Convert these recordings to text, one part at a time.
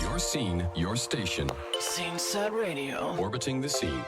Your scene, your station. Sceneside Radio. Orbiting the scene.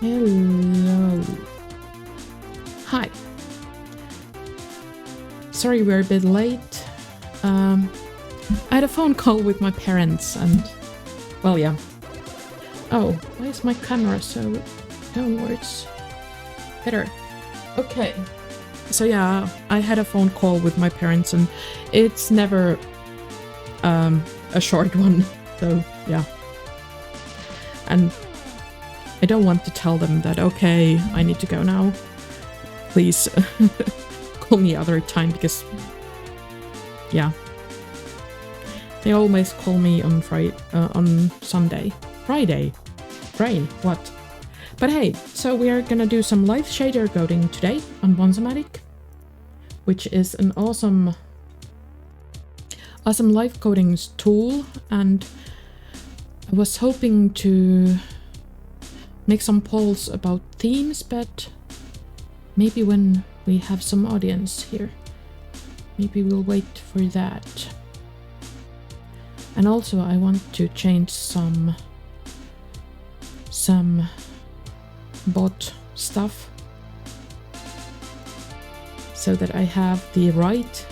Hello. Hi. Sorry we're a bit late. I had a phone call with my parents and... well, yeah. Oh, why is my camera so downwards? Better. Okay. So yeah, I had a phone call with my parents and it's never a short one, so yeah. And I don't want to tell them that, okay, I need to go now. Please call me other time because, yeah. They always call me on on Sunday. Friday? Brain, what? But hey, so we are gonna do some live shader coding today on Bonsamatic, which is an awesome live coding tool, and I was hoping to make some polls about themes, but maybe when we have some audience here, maybe we'll wait for that. And also I want to change some bot stuff so that I have the right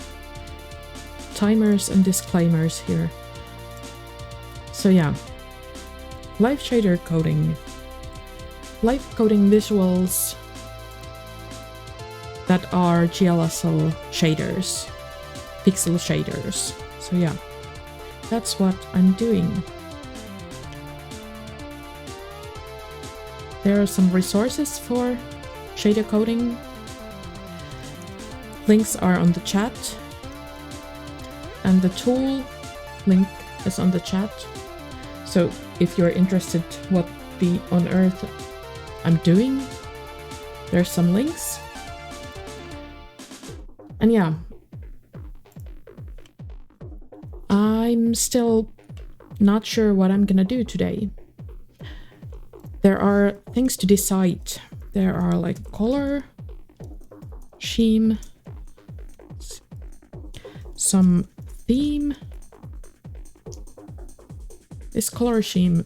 timers and disclaimers here. So yeah, live shader coding. Live coding visuals that are GLSL shaders, pixel shaders. So yeah, that's what I'm doing. There are some resources for shader coding. Links are on the chat, and the tool link is on the chat. So if you're interested what on earth I'm doing, there's some links. And yeah, I'm still not sure what I'm gonna do today. There are things to decide. There are like color, scheme, some theme. Is color scheme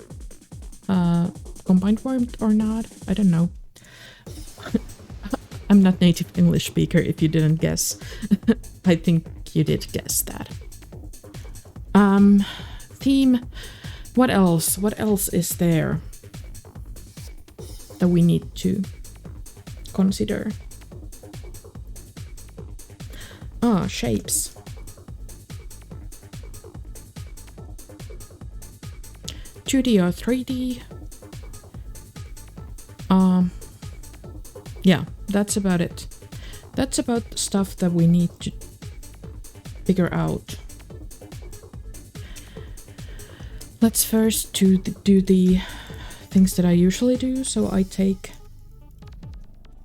combined formed or not? I don't know. I'm not native English speaker if you didn't guess. I think you did guess that. Theme. What else? What else is there that we need to consider? Ah, shapes. 2D or 3D. Yeah, that's about it. That's about the stuff that we need to figure out. Let's first do the things that I usually do. So I take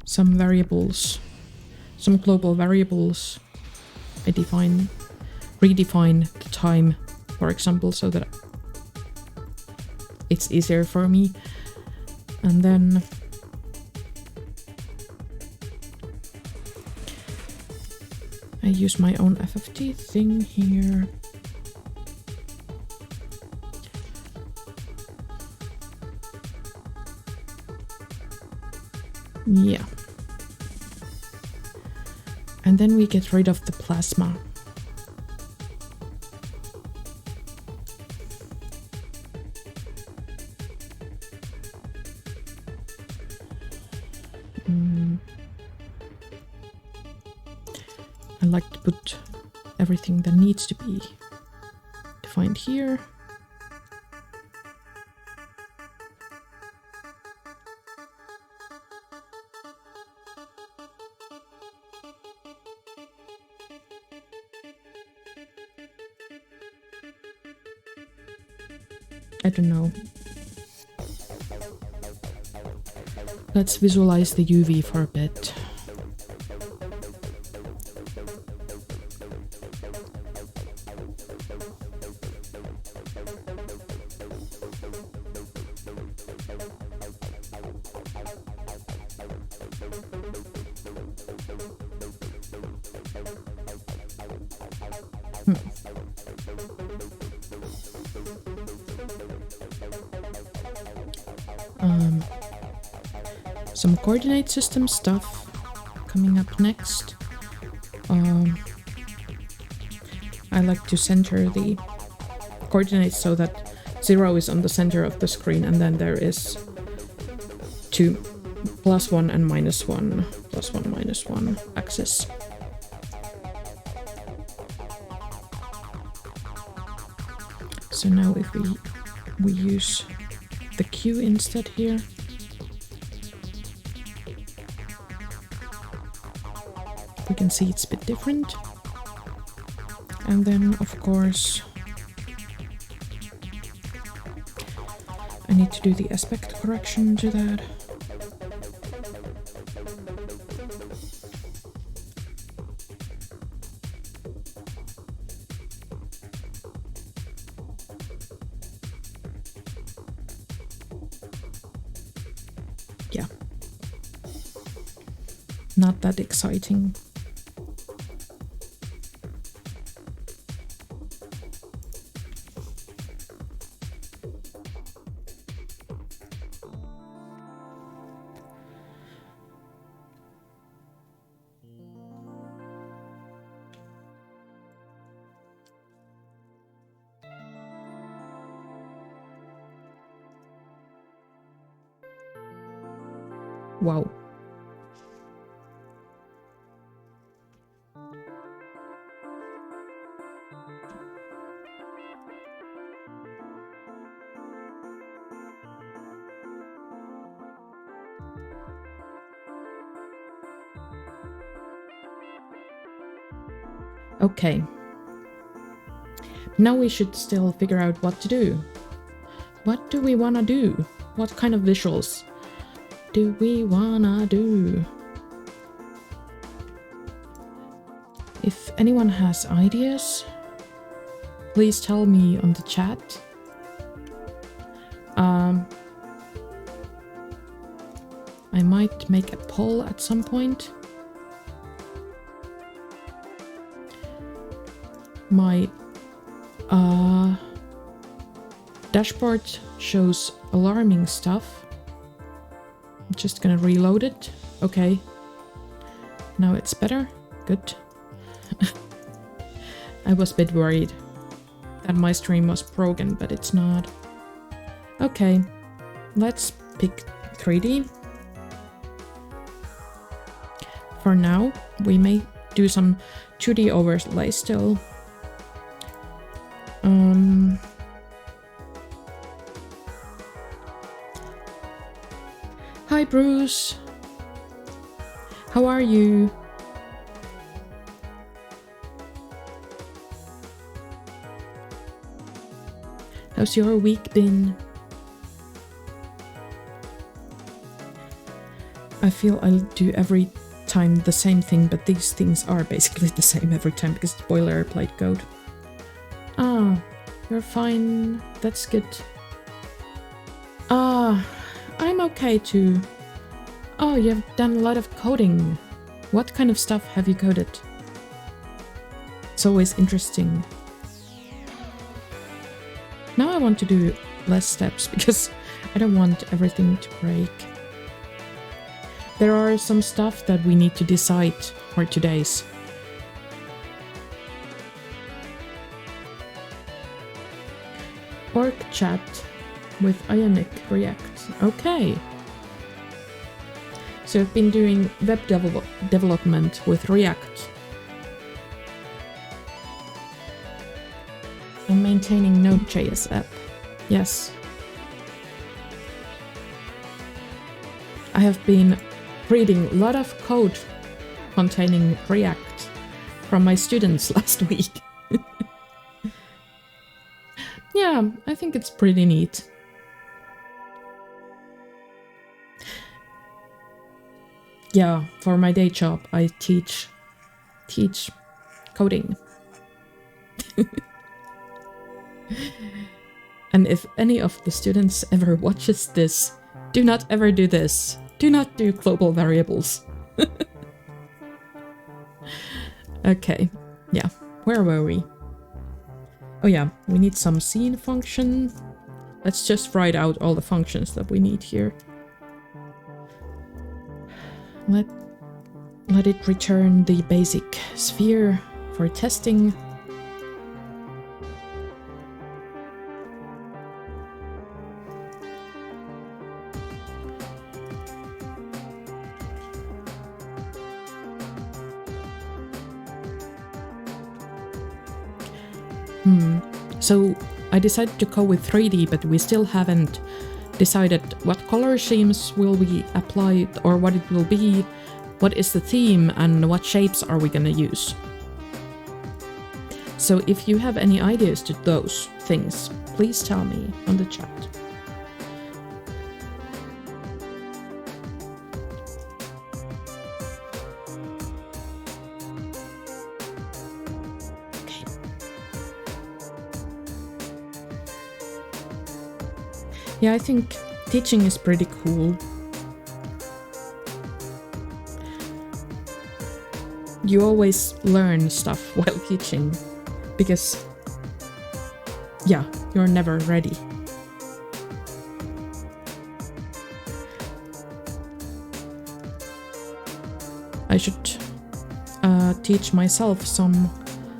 some variables, some global variables. I redefine the time, for example, so that it's easier for me. And then I use my own FFT thing here. Yeah. And then we get rid of the plasma. I like to put everything that needs to be defined here. I don't know. Let's visualize the UV for a bit. Some coordinate system stuff coming up next. I like to center the coordinates so that 0 is on the center of the screen, and then there is 2 +1 and -1, +1, -1 axis. So now if we use the Q instead here. We can see it's a bit different. And then, of course, I need to do the aspect correction to that. Yeah. Not that exciting. Wow. Okay. Now we should still figure out what to do. What do we want to do? What kind of visuals do we wanna do? If anyone has ideas, please tell me on the chat. I might make a poll at some point. My dashboard shows alarming stuff. I'm just gonna reload it. Okay. Now it's better. Good. I was a bit worried that my stream was broken, but it's not. Okay. Let's pick 3D. For now, we may do some 2D overlay still. Hi, Bruce. How are you? How's your week been? I feel I'll do every time the same thing, but these things are basically the same every time because it's boilerplate code. Ah, you're fine. That's good. Ah, I'm okay too. Oh, you've done a lot of coding. What kind of stuff have you coded? It's always interesting. Now I want to do less steps because I don't want everything to break. There are some stuff that we need to decide for today's. Org chat with Ionic React. Okay. So I've been doing web development with React. And maintaining Node.js app. Yes. I have been reading a lot of code containing React from my students last week. Yeah, I think it's pretty neat. Yeah, for my day job, I teach coding. And if any of the students ever watches this, do not ever do this. Do not do global variables. Okay, yeah, where were we? Oh yeah, we need some scene function. Let's just write out all the functions that we need here. Let it return the basic sphere for testing. So I decided to go with 3D, but we still haven't decided what color schemes will we apply or what it will be, what is the theme, and what shapes are we gonna use. So if you have any ideas to those things, please tell me on the chat. Yeah, I think teaching is pretty cool. You always learn stuff while teaching, because, yeah, you're never ready. I should teach myself some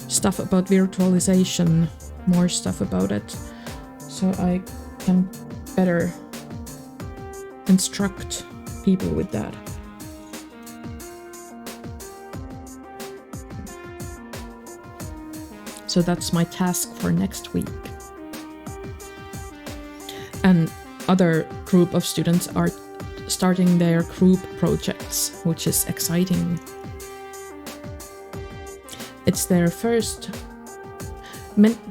stuff about virtualization, more stuff about it, so I can better instruct people with that. So that's my task for next week. And other group of students are starting their group projects, which is exciting. It's their first,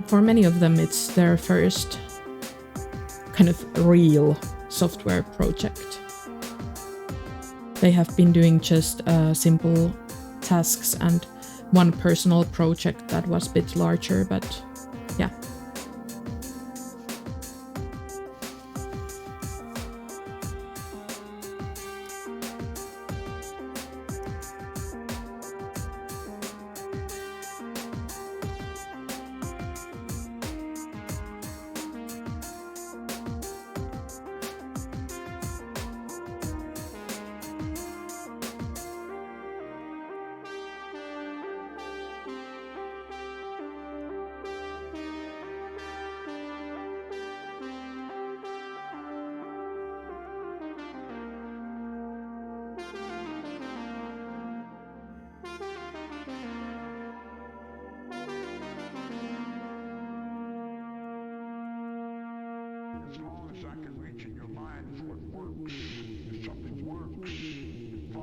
for many of them, it's their first kind of real software project. They have been doing just simple tasks and one personal project that was a bit larger, but yeah.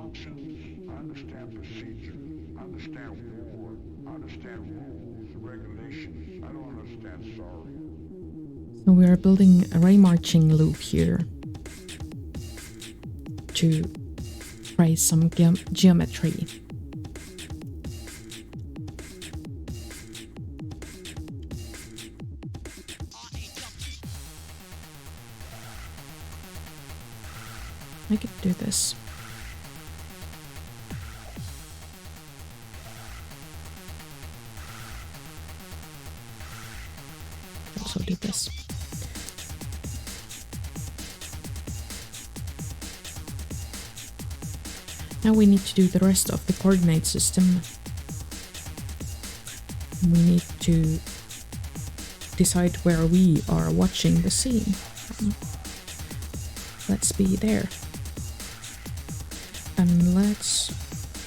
functions. I understand procedure. I understand war. I understand rules, regulations. I don't understand sorry. So we are building a ray marching loop here to trace some geometry. I could do this. Also do this. Now we need to do the rest of the coordinate system. We need to decide where we are watching the scene. Let's be there. And let's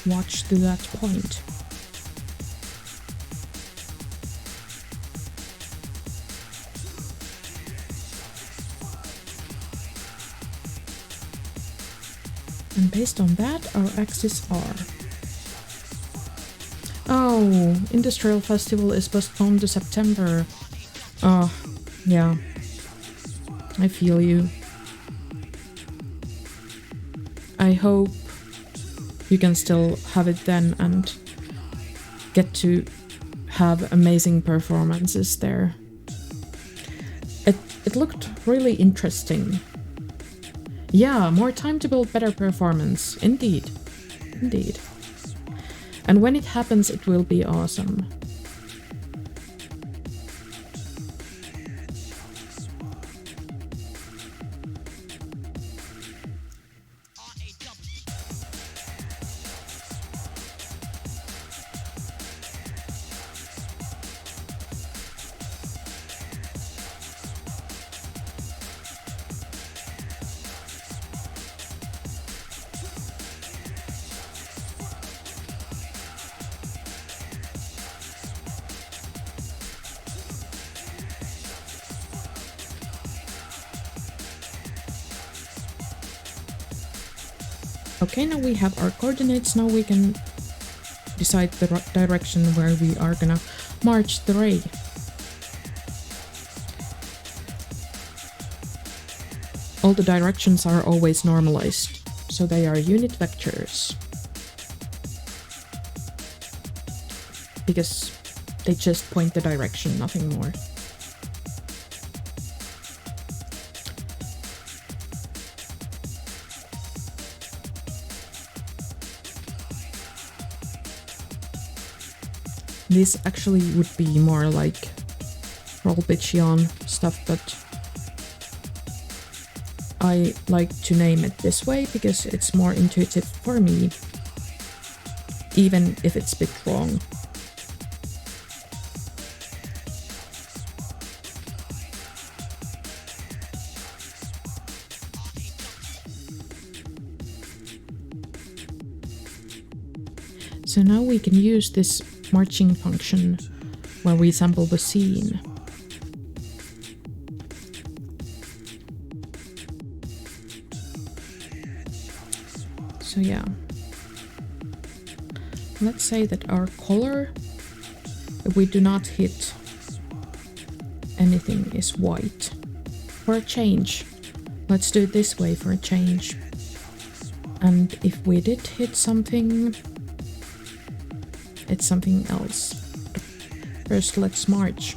watch to that point. And based on that, our axes are... Oh, Industrial Festival is postponed to September. Oh, yeah. I feel you. I hope you can still have it then and get to have amazing performances there. It looked really interesting. Yeah, more time to build better performance. Indeed. Indeed. And when it happens, it will be awesome. Okay, now we have our coordinates. Now we can decide the direction where we are gonna march the ray. All the directions are always normalized, so they are unit vectors. Because they just point the direction, nothing more. This actually would be more like Rollbitchian stuff, but I like to name it this way because it's more intuitive for me, even if it's a bit wrong. So now we can use this marching function where we sample the scene. So yeah, let's say that our color, if we do not hit anything, is white. For a change, let's do it this way for a change. And if we did hit something, it's something else. First, let's march.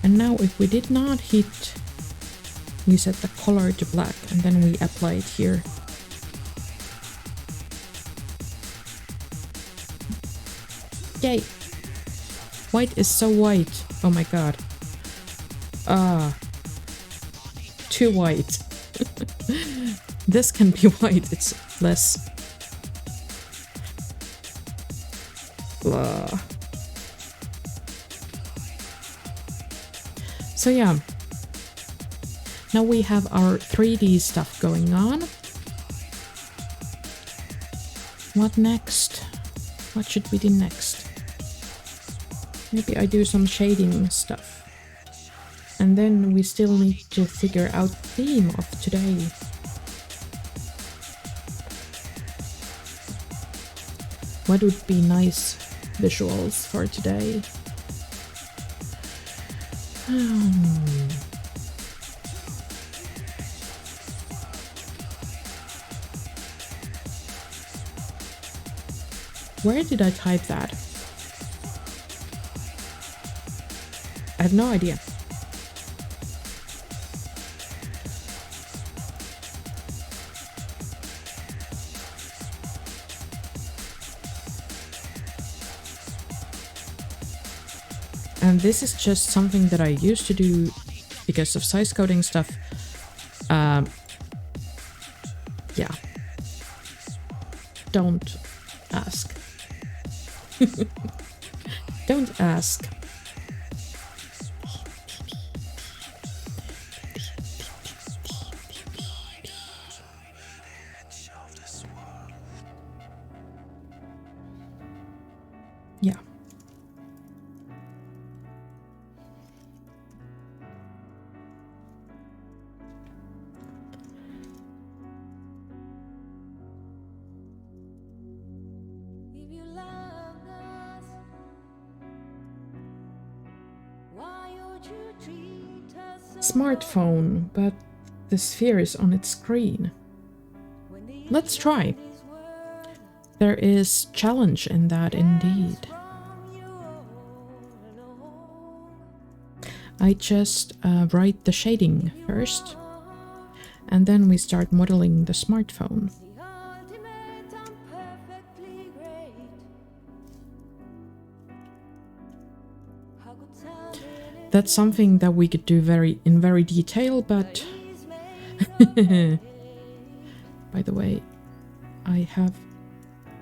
And now if we did not hit, we set the color to black and then we apply it here. Yay! White is so white. Oh my god. Too white. This can be white, it's less Blah. So yeah, now we have our 3D stuff going on. What next? What should we do next? Maybe I do some shading stuff. And then we still need to figure out the theme of today. What would be nice visuals for today? Where did I type that? I have no idea. And this is just something that I used to do because of size coding stuff. Yeah. Don't ask. Don't ask. Yeah. Smartphone, but the sphere is on its screen. Let's try. There is challenge in that indeed. I just write the shading first, and then we start modeling the smartphone. That's something that we could do in very detail, but by the way, I have...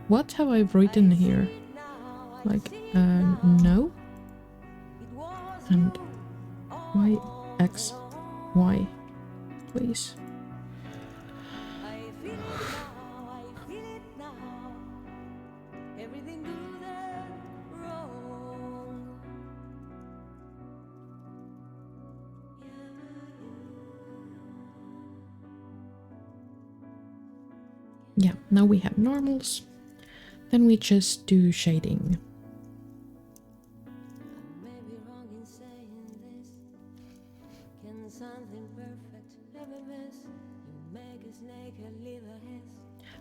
What have I written here? Like, no? And Y, X, Y, please. Yeah, now we have normals. Then we just do shading.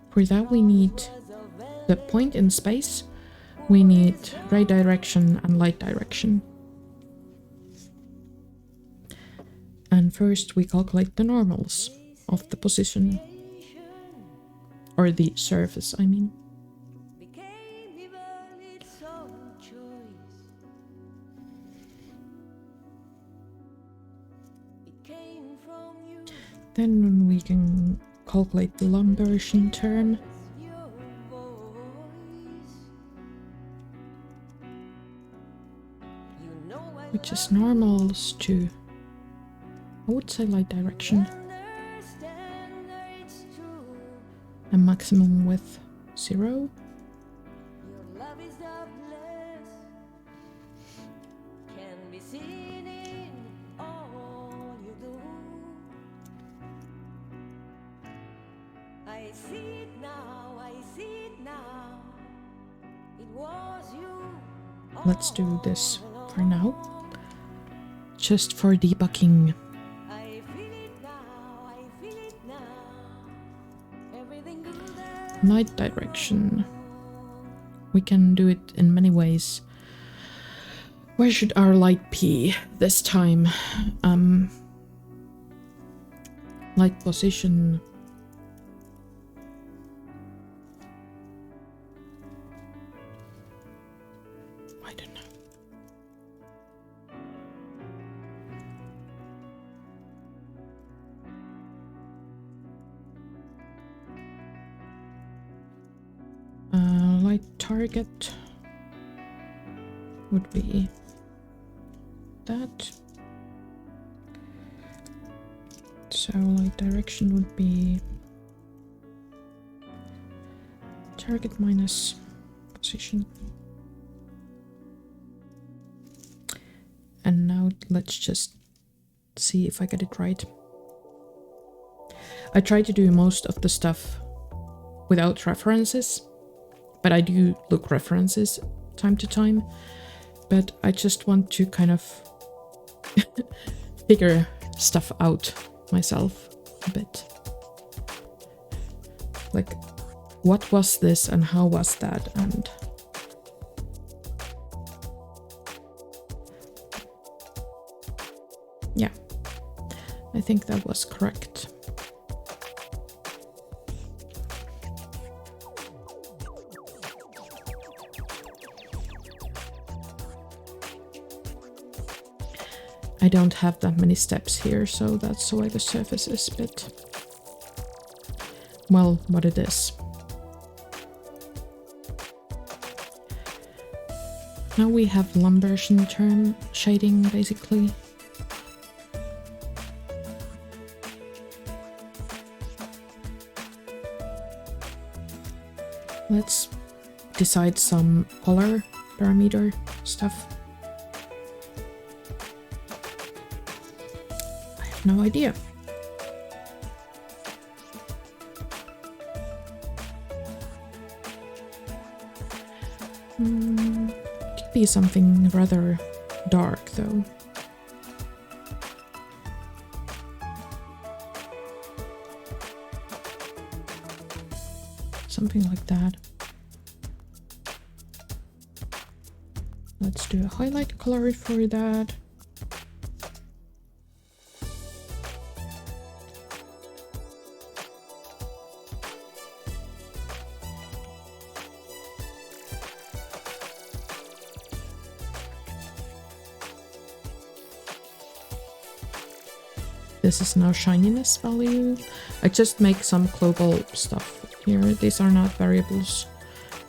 For that we need the point in space, we need ray direction and light direction. And first we calculate the normals of the position. Or the surface, I mean. Then we can calculate the Lombersian term. Which is normals to, I would say, light direction. A maximum with 0. Let's do this for now, just for debugging. Light direction. We can do it in many ways. Where should our light be this time? Light position. I don't know. Light target. would be that. So light direction would be target minus position. And now let's just see if I get it right. I try to do most of the stuff without references, but I do look references time to time. But I just want to kind of figure stuff out myself a bit. Like, what was this and how was that? And yeah, I think that was correct. I don't have that many steps here, so that's why the surface is a bit, well, what it is. Now we have Lambertian term shading, basically. Let's decide some color parameter stuff. I have no idea. Could be something rather dark though. Something like that. Let's do a highlight color for that. This is now shininess value. I just make some global stuff here. These are not variables.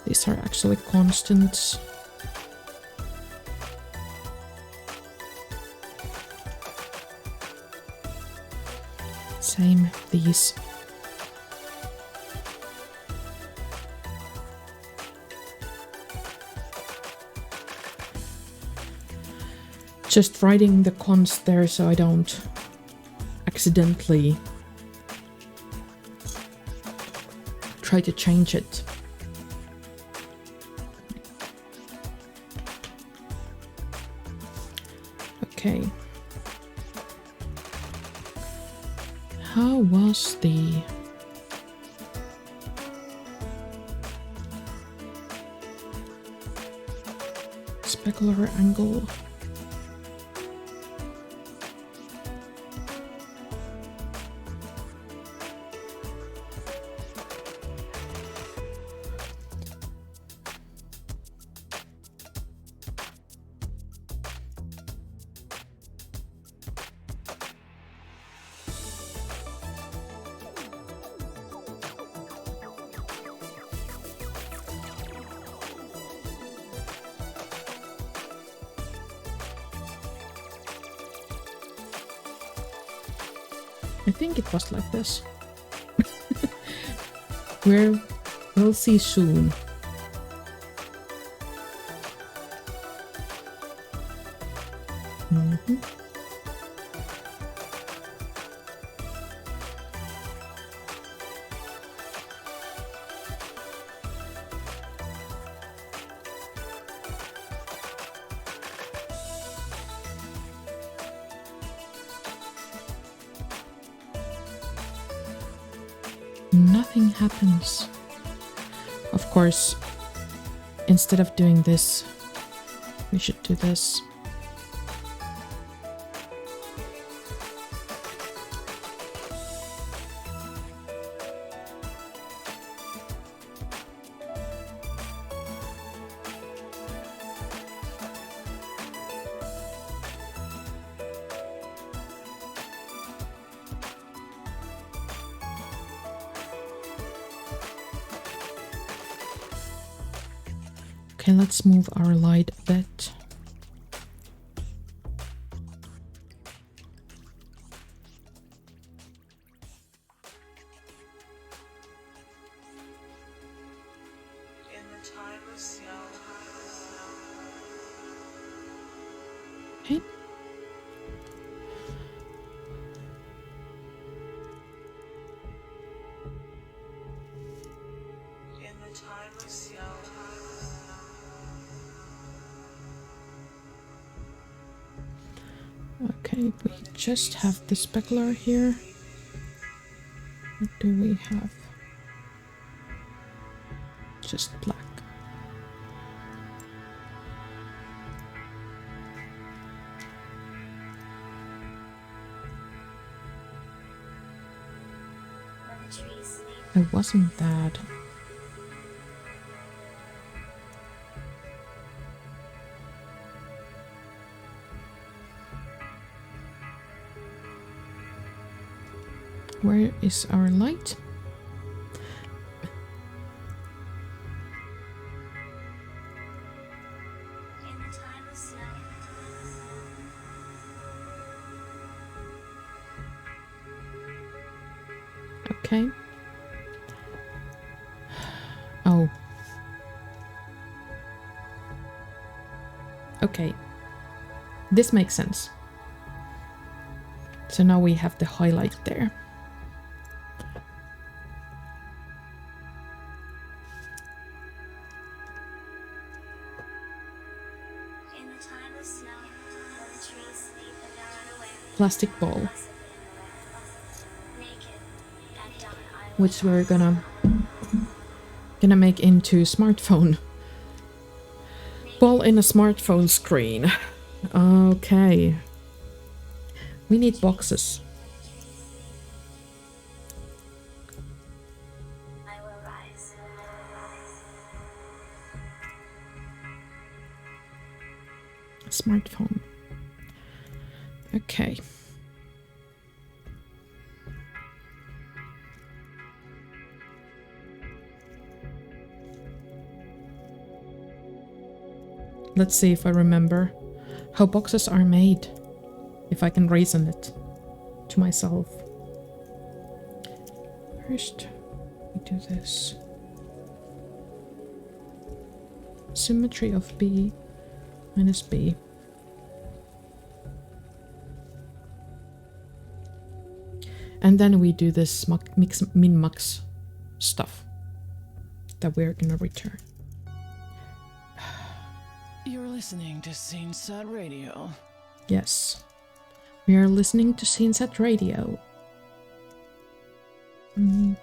These are actually constants. Same these. Just writing the const there so I don't accidentally try to change it. Okay. How was the specular angle? I think it was like this. We'll see soon. Nothing happens. Of course, instead of doing this, we should do this. Okay, let's move our light a bit. Okay. Okay, we just have the specular here. What do we have? Just black. It wasn't that. Where is our light? Okay. Oh. Okay. This makes sense. So now we have the highlight there. Plastic ball, which we're gonna make into smartphone. Ball in a smartphone screen. Okay. We need boxes. Smartphone. Okay. Let's see if I remember how boxes are made. If I can reason it to myself. First, we do this. Symmetry of B minus B. And then we do this min-max stuff that we're gonna return. You're listening to SceneSet Radio. Yes. We are listening to SceneSet Radio. No.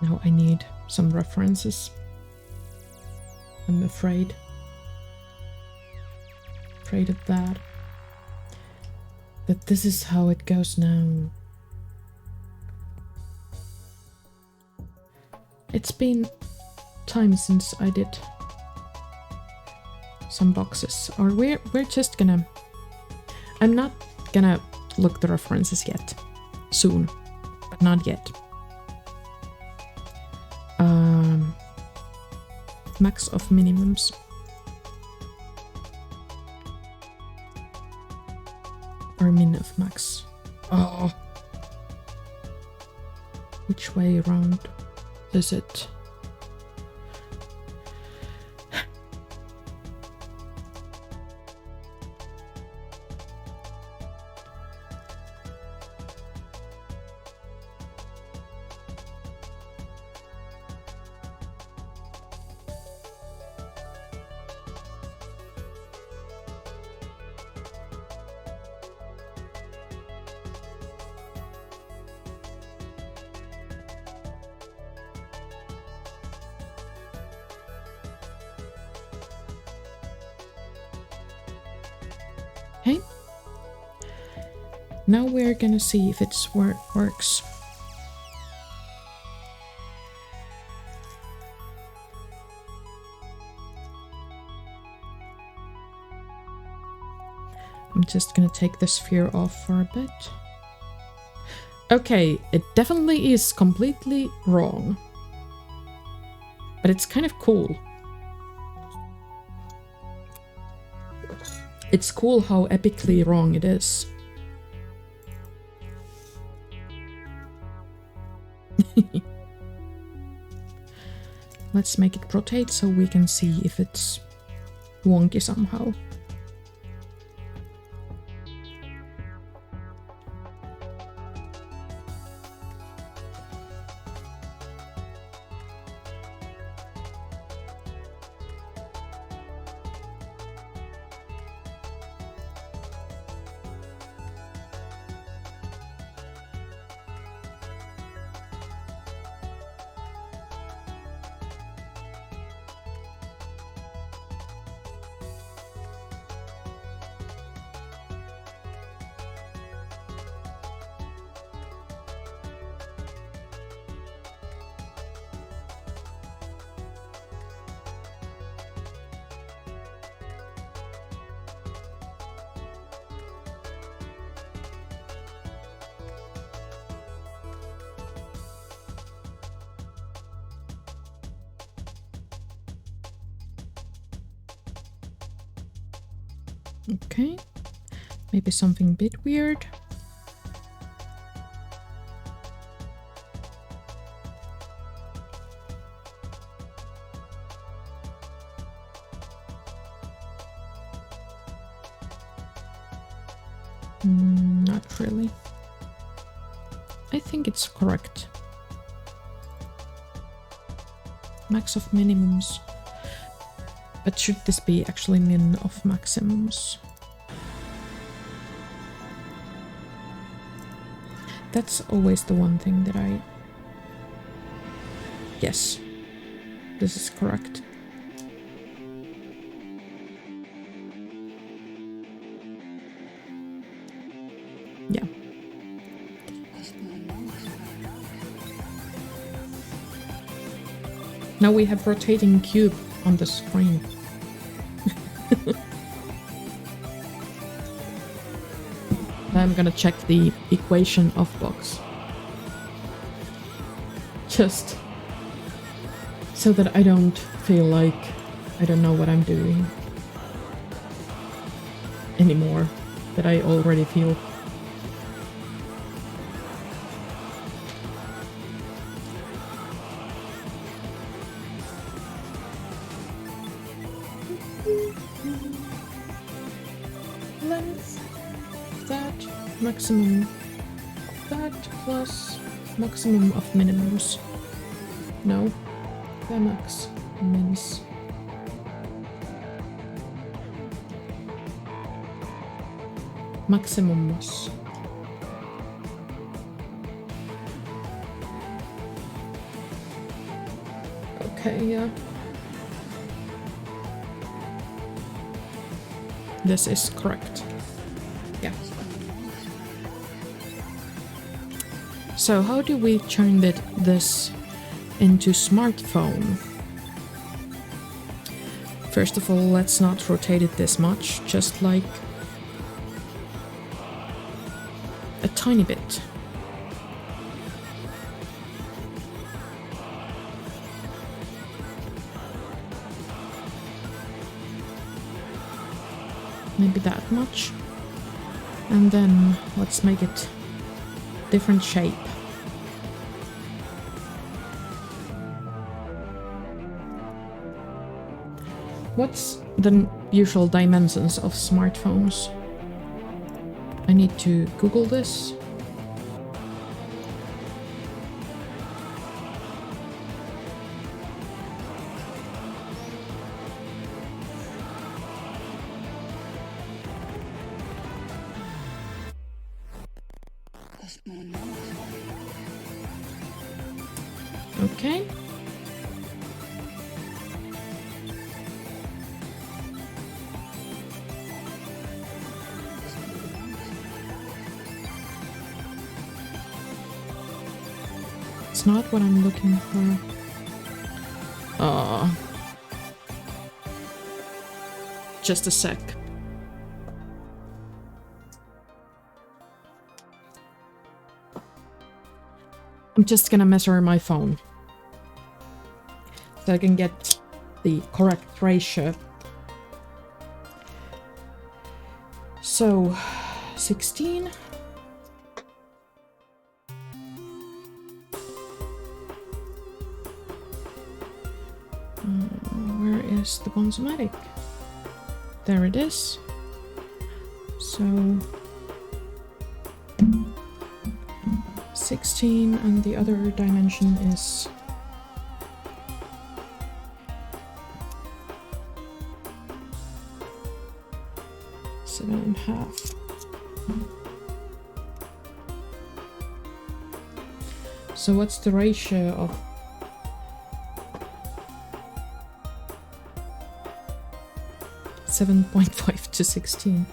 Now I need some references. I'm afraid of that. That this is how it goes now. It's been time since I did some boxes. Or we're just gonna... I'm not gonna look the references yet. Soon. But not yet. Max of minimums. Or min of max. Oh. Which way around is it? Okay. Now we're gonna see if it's works. I'm just gonna take the sphere off for a bit. Okay, it definitely is completely wrong. But it's kind of cool. It's cool how epically wrong it is. Let's make it rotate so we can see if it's wonky somehow. Okay, maybe something a bit weird. Not really. I think it's correct. Max of minimums. But should this be actually min of maximums? That's always the one thing that I... Yes, this is correct. Yeah. Now we have rotating cube on the screen. I'm gonna check the equation of box. Just so that I don't feel like I don't know what I'm doing anymore, that I already feel. Length, that, maximum, that plus maximum of minimums. No, the max mins. Maximums. Okay, yeah. This is correct. Yeah. So how do we turn this into smartphone? First of all, let's not rotate it this much, just like a tiny bit. Maybe that much. And then let's make it different shape. What's the usual dimensions of smartphones? I need to Google this. Okay. It's not what I'm looking for. Just a sec. I'm just gonna measure my phone so I can get the correct ratio. So 16. Where is the Bonzomatic? There it is. So 16, and the other dimension is 7.5. So what's the ratio of 7.5 to 16?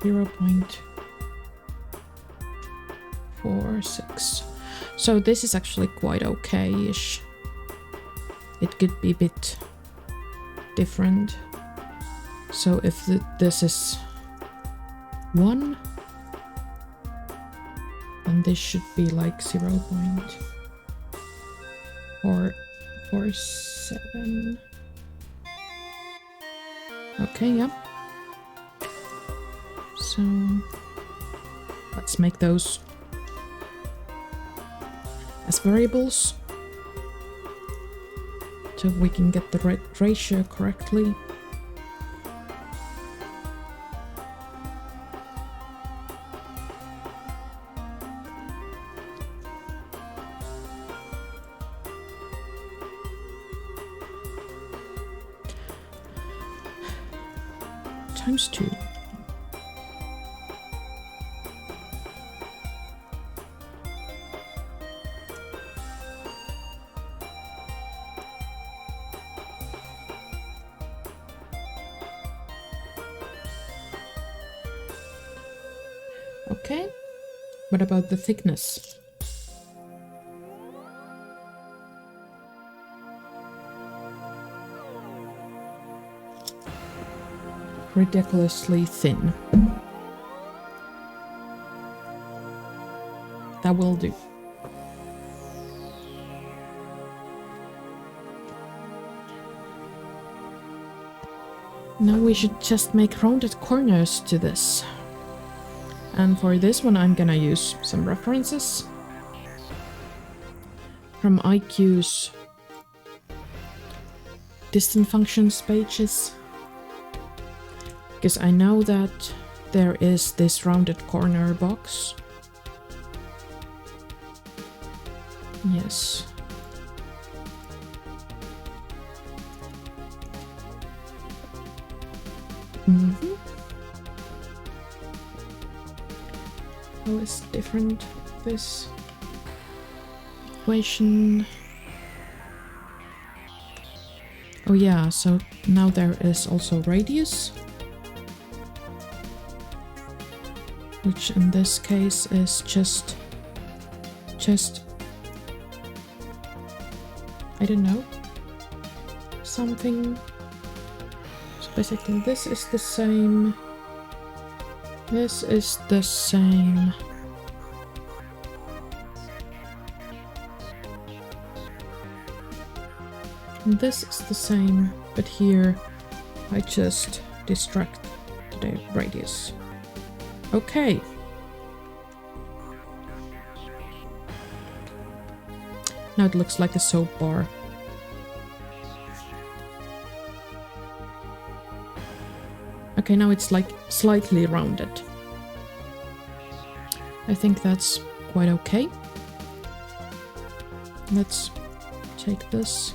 0.46. So this is actually quite okay-ish. It could be a bit different. So if this is 1, then this should be like 0.447. Okay, yeah. So let's make those as variables so we can get the ratio correctly. Times 2. Okay, what about the thickness? Ridiculously thin. That will do. Now we should just make rounded corners to this. And for this one I'm gonna use some references from IQ's distant functions pages. Because I know that there is this rounded corner box. Yes. How is different this equation? Oh yeah, so now there is also radius, which in this case is just I don't know, something. So basically this is the same, this is the same. And this is the same, but here I just distract the radius. Okay. Now it looks like a soap bar. Okay, now it's like slightly rounded. I think that's quite okay. Let's take this.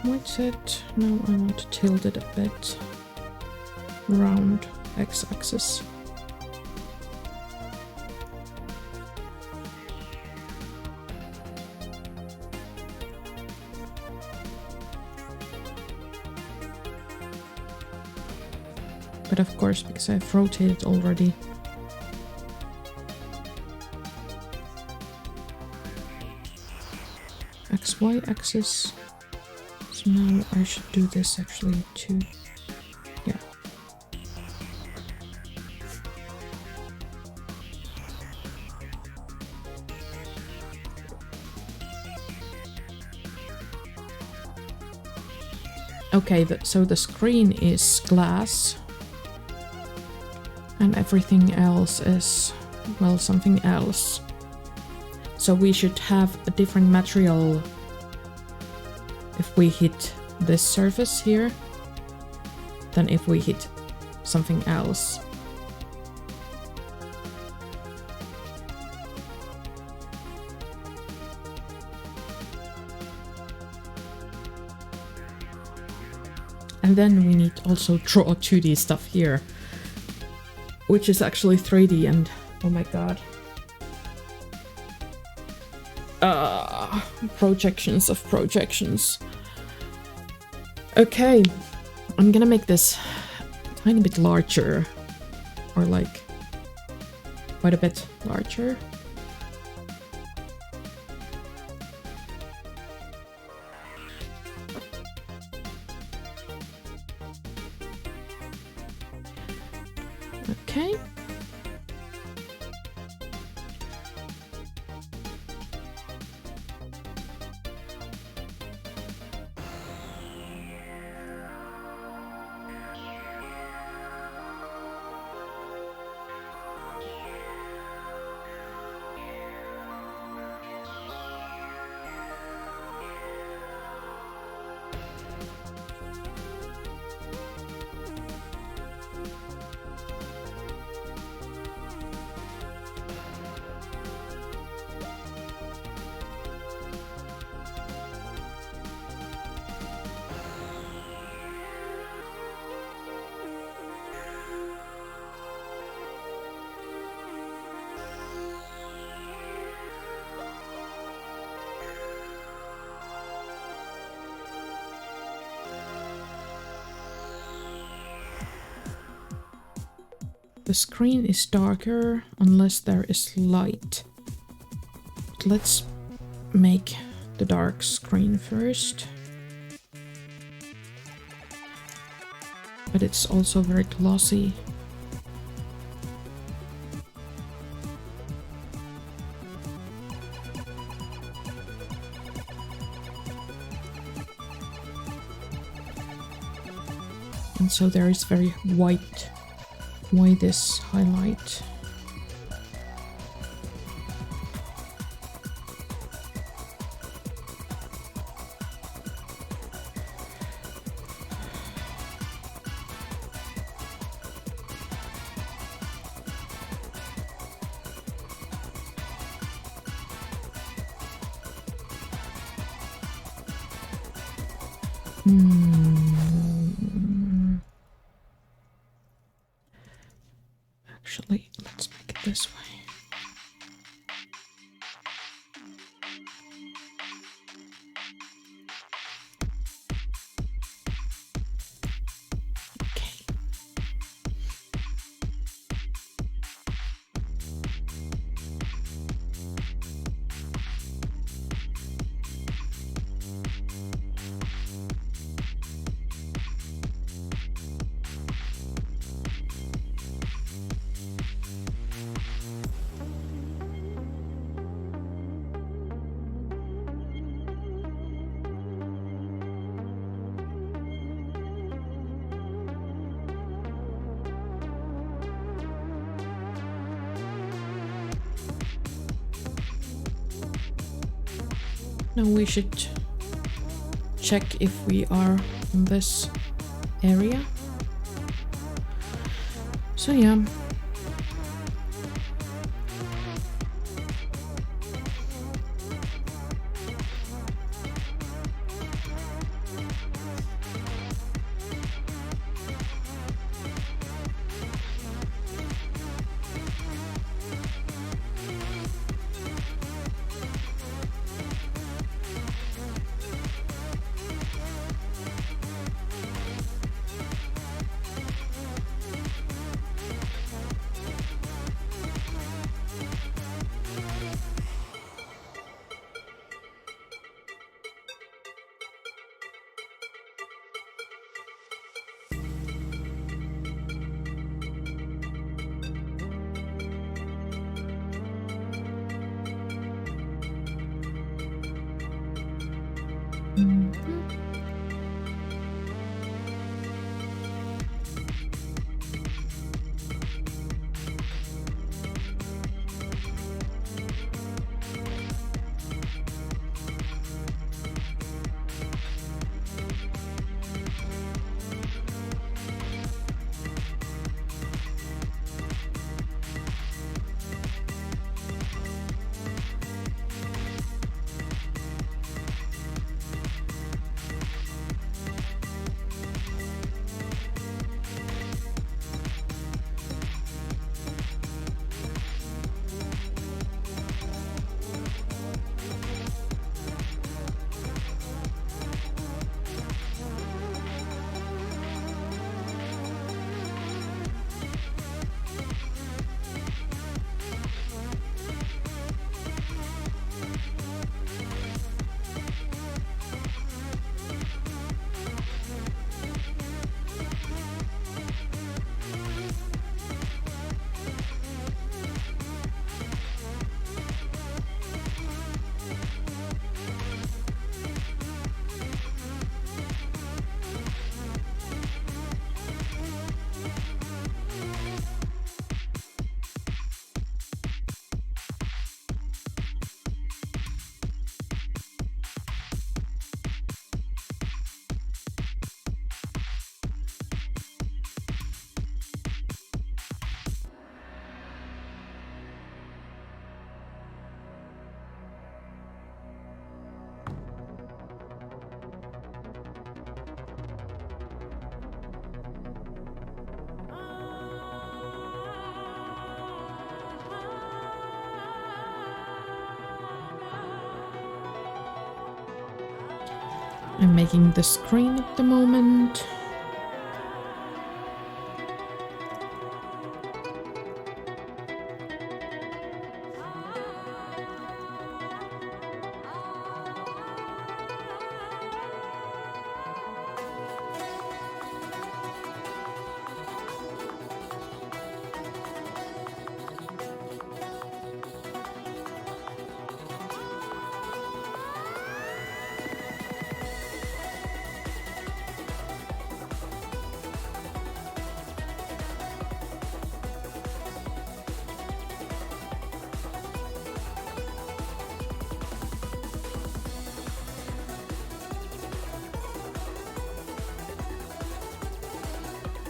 What's it? Now I want to tilt it a bit. Round x-axis. But of course, because I've rotated already, XY axis. So now I should do this actually too. Yeah. Okay, so the screen is glass. And everything else is, well, something else. So we should have a different material if we hit this surface here than if we hit something else. And then we need also draw 2D stuff here, which is actually 3D, and oh my god. Projections of projections. Okay, I'm gonna make this a tiny bit larger, or like quite a bit larger. Okay. The screen is darker unless there is light. But let's make the dark screen first. But it's also very glossy. And so there is very white. Why this highlight? Actually, let's make it this way. Okay. Now we should check if we are in this area. So yeah. I'm making the screen at the moment.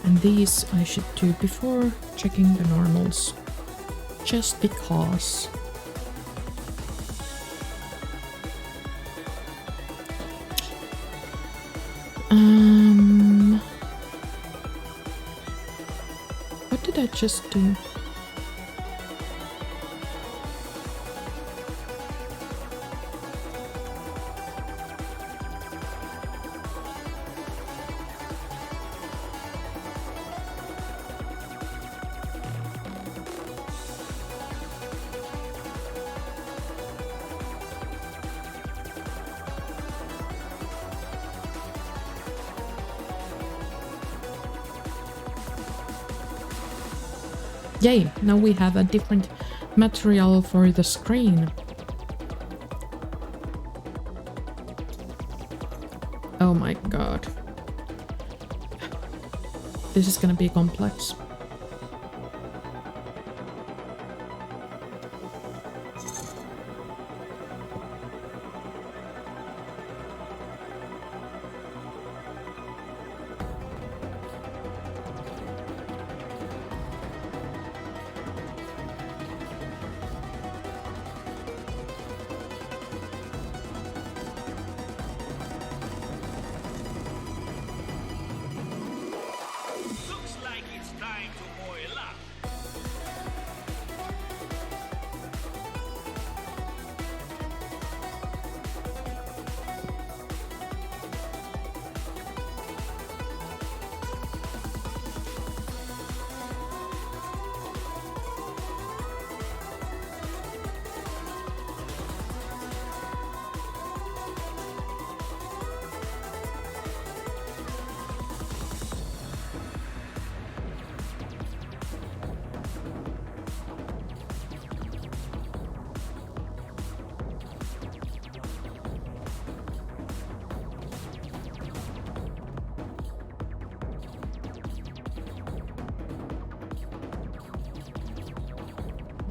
And these I should do before checking the normals, just because. What did I just do? Yay, now we have a different material for the screen. Oh my god. This is gonna be complex.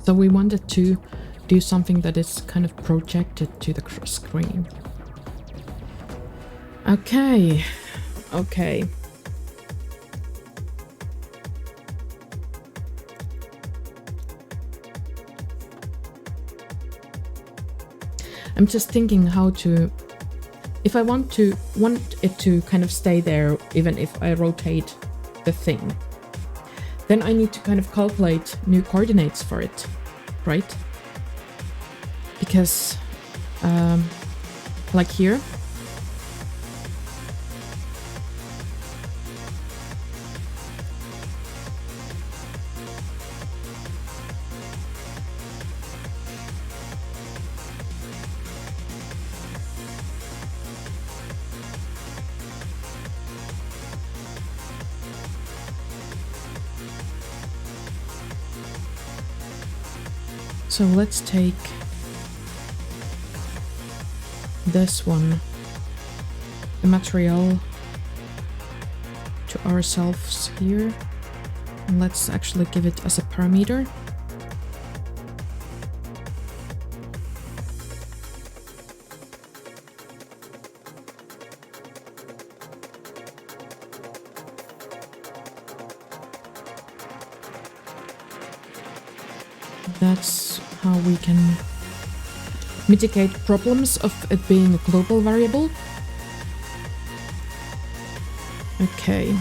So we wanted to do something that is kind of projected to the screen. Okay, okay. I'm just thinking how to, if I want it to kind of stay there even if I rotate the thing, then I need to kind of calculate new coordinates for it, right? Because, like here, so let's take this one, the material, to ourselves here, and let's actually give it as a parameter. That's how we can mitigate problems of it being a global variable. Okay.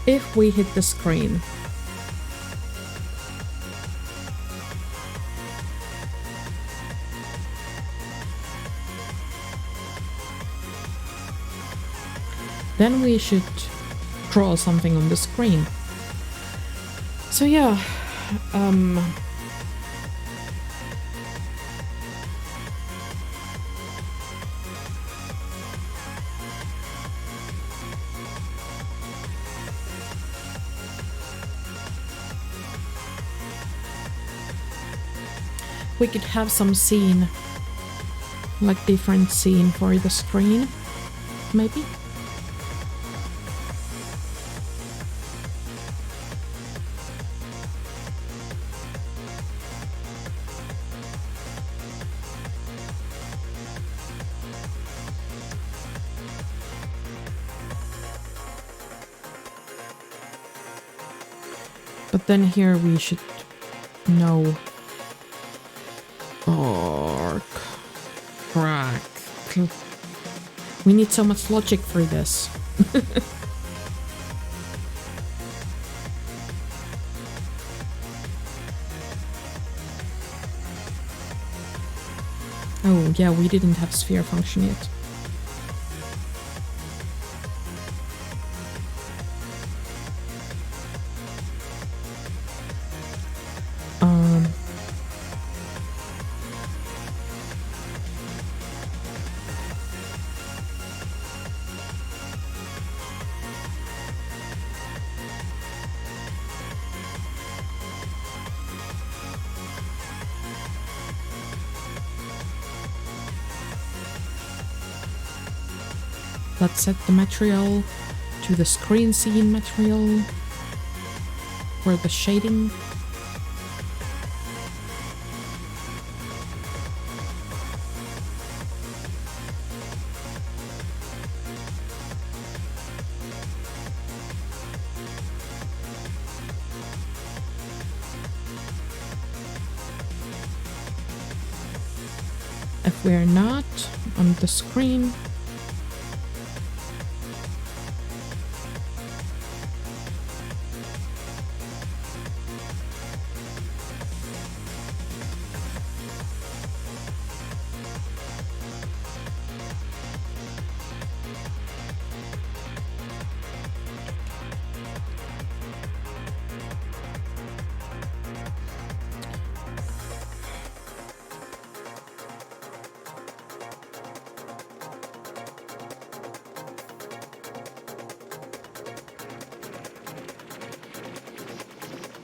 If we hit the screen, then we should draw something on the screen. So yeah, we could have some scene, like different scene for the screen, maybe? But then here we should know arc, crack. We need so much logic for this. Oh yeah, we didn't have sphere function yet. Let's set the material to the screen scene material for the shading. If we're not on the screen,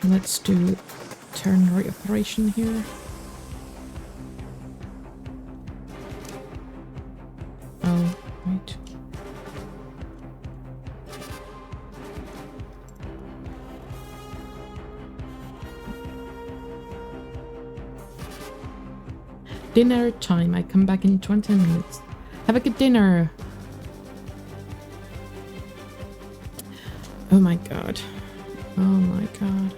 let's do ternary operation here. Oh, wait. Dinner time. I come back in 20 minutes. Have a good dinner. Oh my god. Oh my god.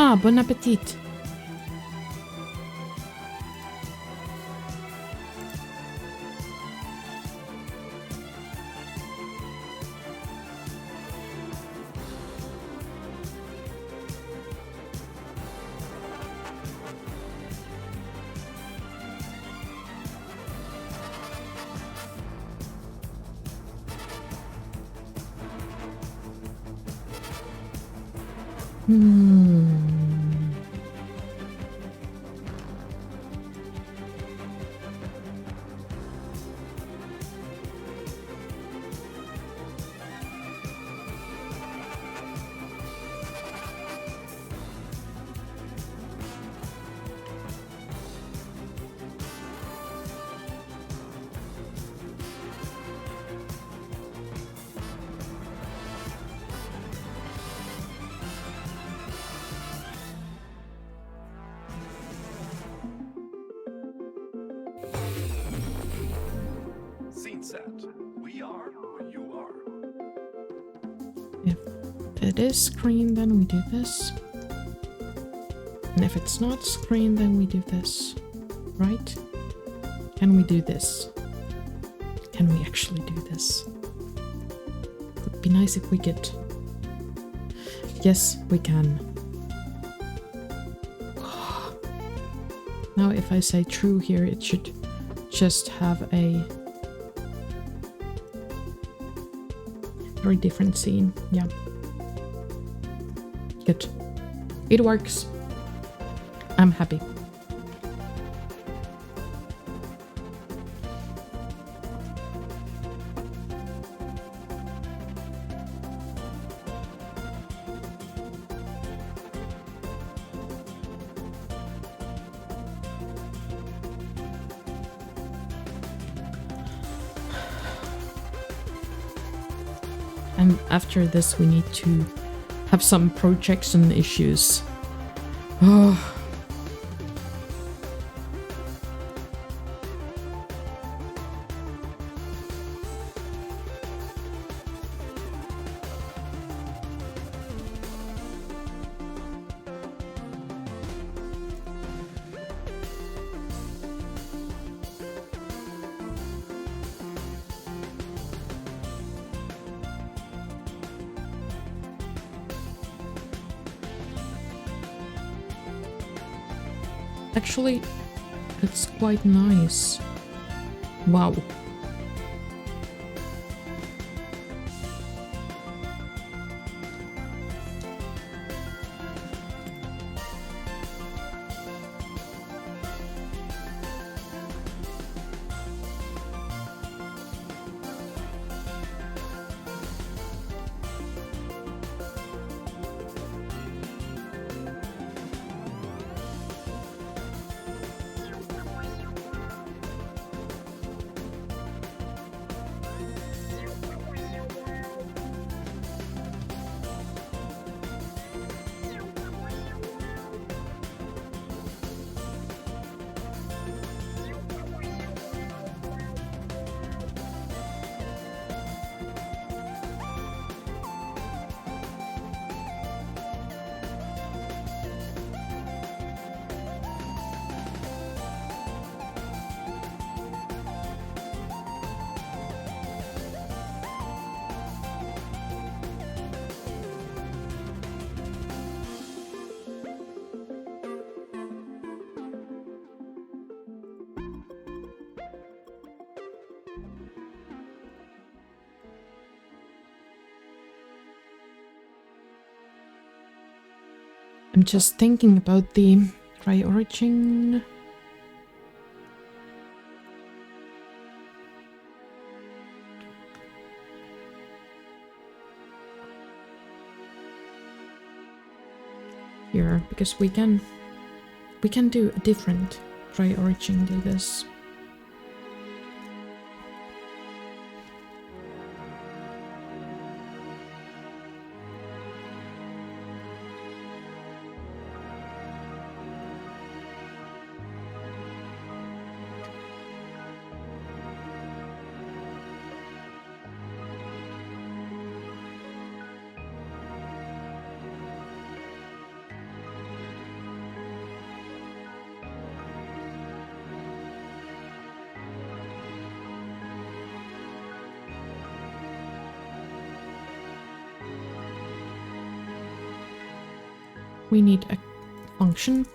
Ah, bon appetit. it is screen, then we do this. And if it's not screen, then we do this. Right? Can we do this? Can we actually do this? It would be nice if we could. Yes, we can. Now if I say true here, it should just have a very different scene. Yeah. Good. It works. I'm happy. And after this, we need to have some projection issues. Oh. Actually, it's quite nice. Wow. I'm just thinking about the dry origin. Here, because we can do a different dry origin to this. We need a function.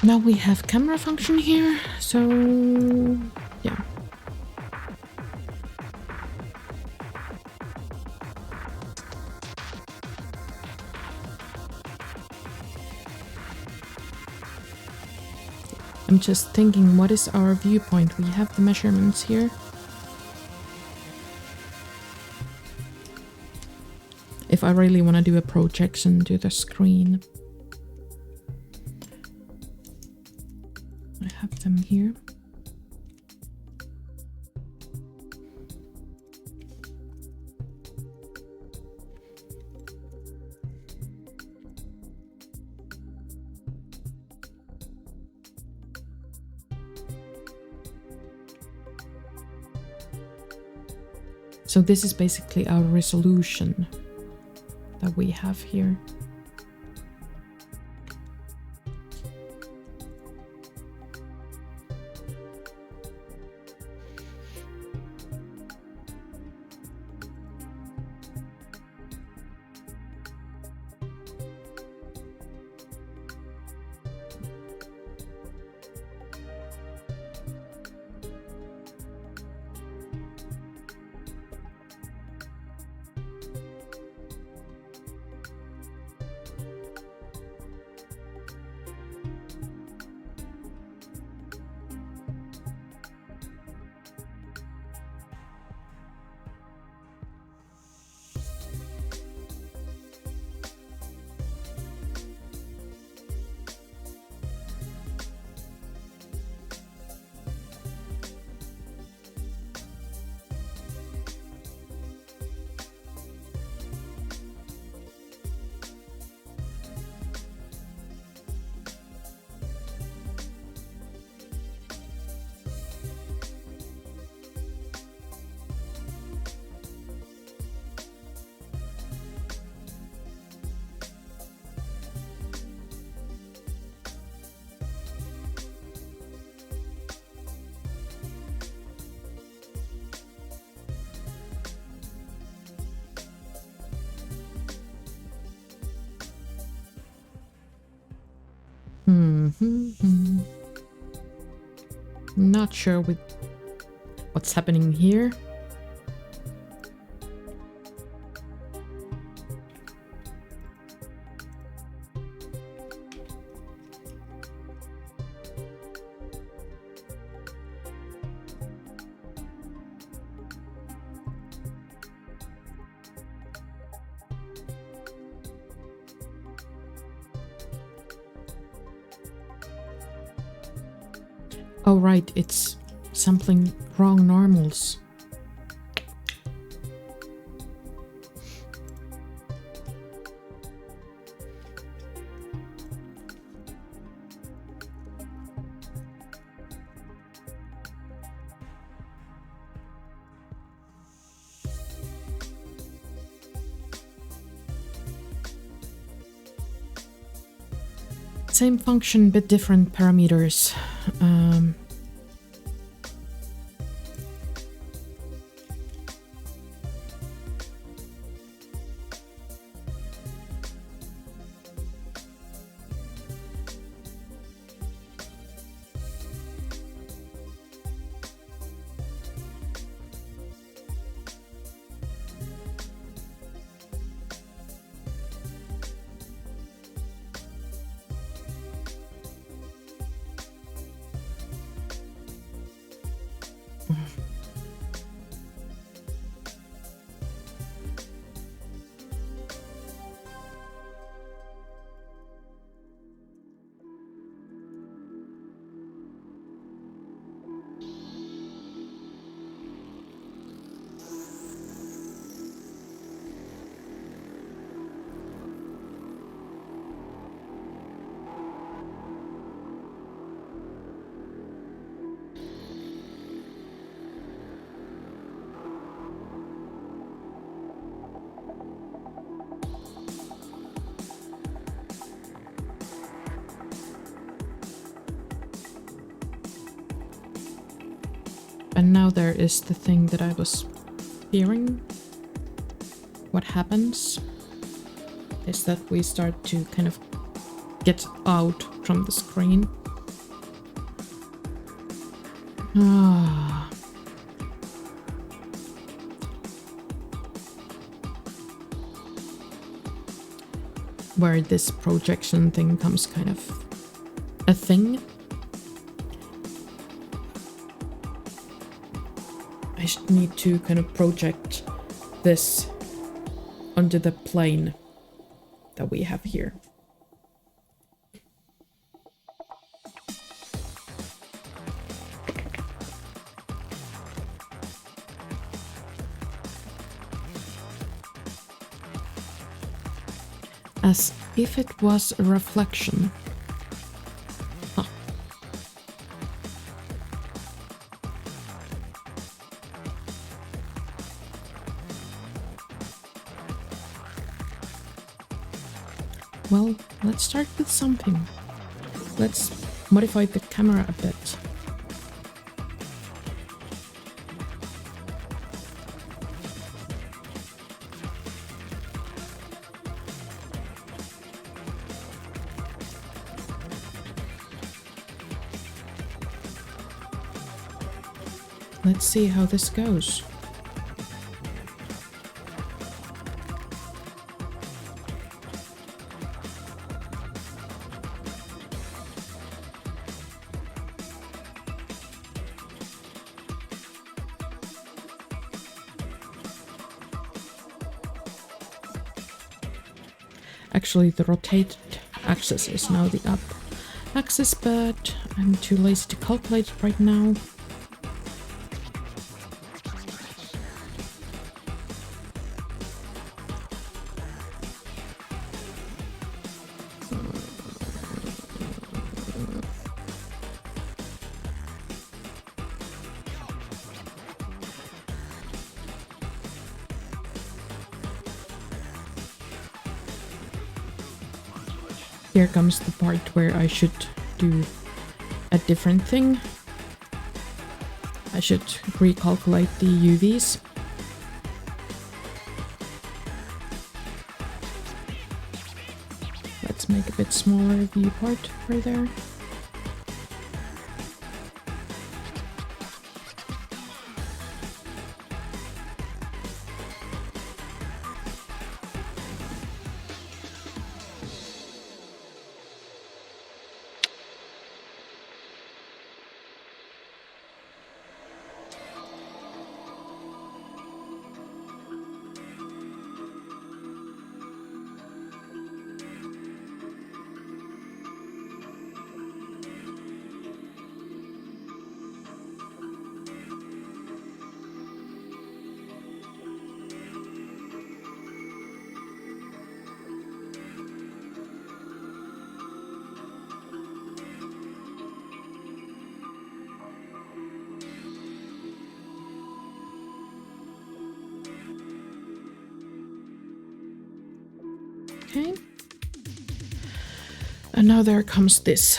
Now we have camera function here, so yeah. I'm just thinking, what is our viewpoint? We have the measurements here. If I really want to do a projection to the screen. I have them here. So this is basically our resolution that we have here. Not sure with what's happening here. Oh right, it's sampling wrong normals. Same function, but different parameters. And now there is the thing that I was fearing. What happens is that we start to kind of get out from the screen. Ah. Where this projection thing comes kind of a thing. I should need to kind of project this onto the plane that we have here. As if it was a reflection. Huh. Well, let's start with something. Let's modify the camera a bit. Let's see how this goes. Actually, the rotate axis is now the up axis, but I'm too lazy to calculate it right now. Here comes the part where I should do a different thing. I should recalculate the UVs. Let's make a bit smaller viewport right there. Okay. And now there comes this.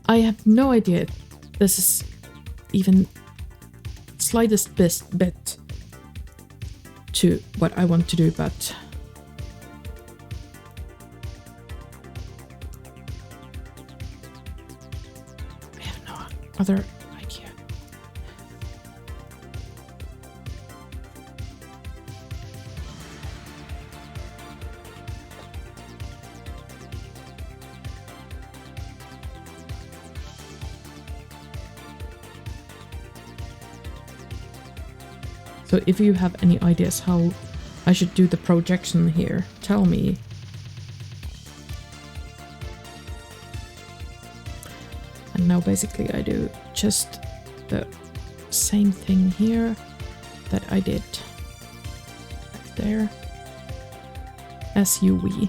I have no idea if this is even slightest bit to what I want to do, but I have no other idea. So if you have any ideas how I should do the projection here, tell me. And now basically I do just the same thing here that I did right there. SUV.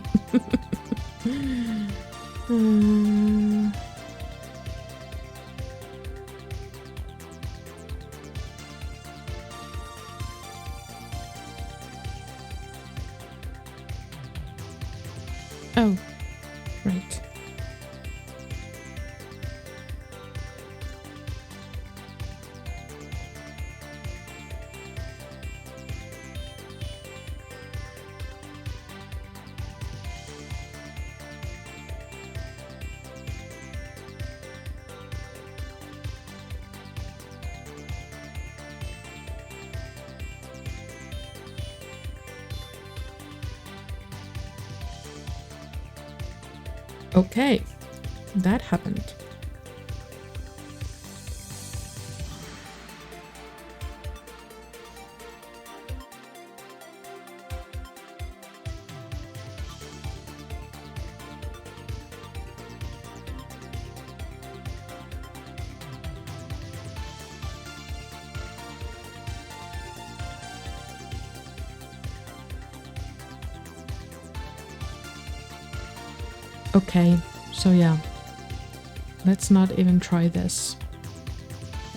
Right. Okay, that happened. Okay, so yeah, let's not even try this.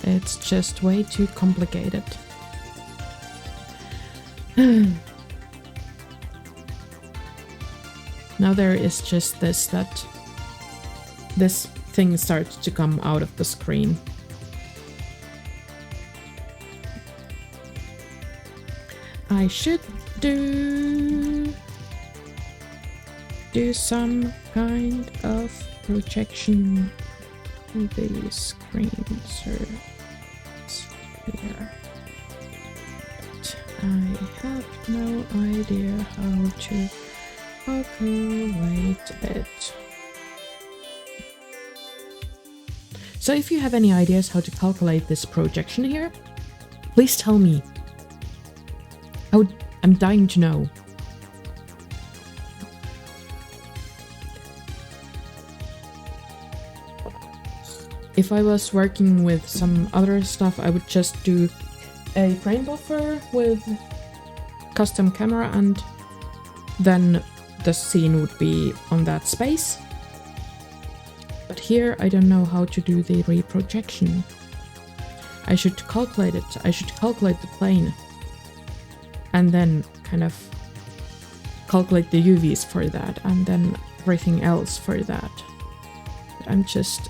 It's just way too complicated. Now there is just this, that this thing starts to come out of the screen. I should do some kind of projection to the screen surface here. But I have no idea how to calculate it. So if you have any ideas how to calculate this projection here, please tell me. I'm dying to know. If I was working with some other stuff, I would just do a frame buffer with custom camera, and then the scene would be on that space. But here I don't know how to do the reprojection. I should calculate it. I should calculate the plane and then kind of calculate the UVs for that, and then everything else for that. I'm just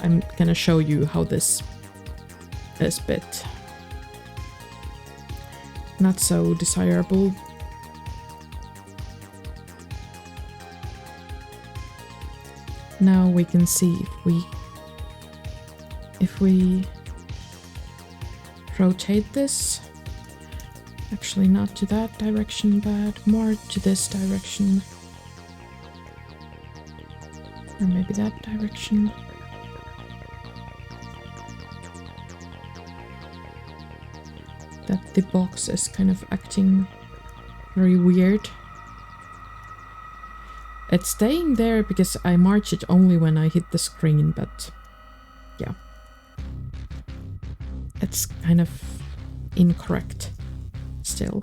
I'm gonna show you how this is a bit not so desirable. Now we can see if we rotate this, actually not to that direction, but more to this direction, or maybe that direction. That the box is kind of acting very weird. It's staying there because I march it only when I hit the screen, but yeah. It's kind of incorrect still.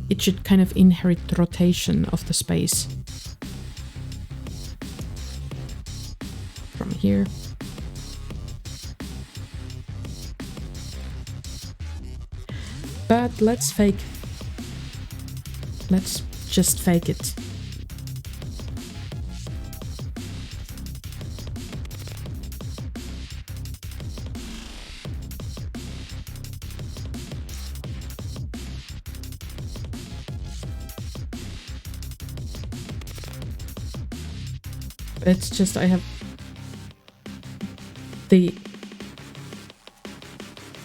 It should kind of inherit the rotation of the space from here. But let's just fake it. It's just I have it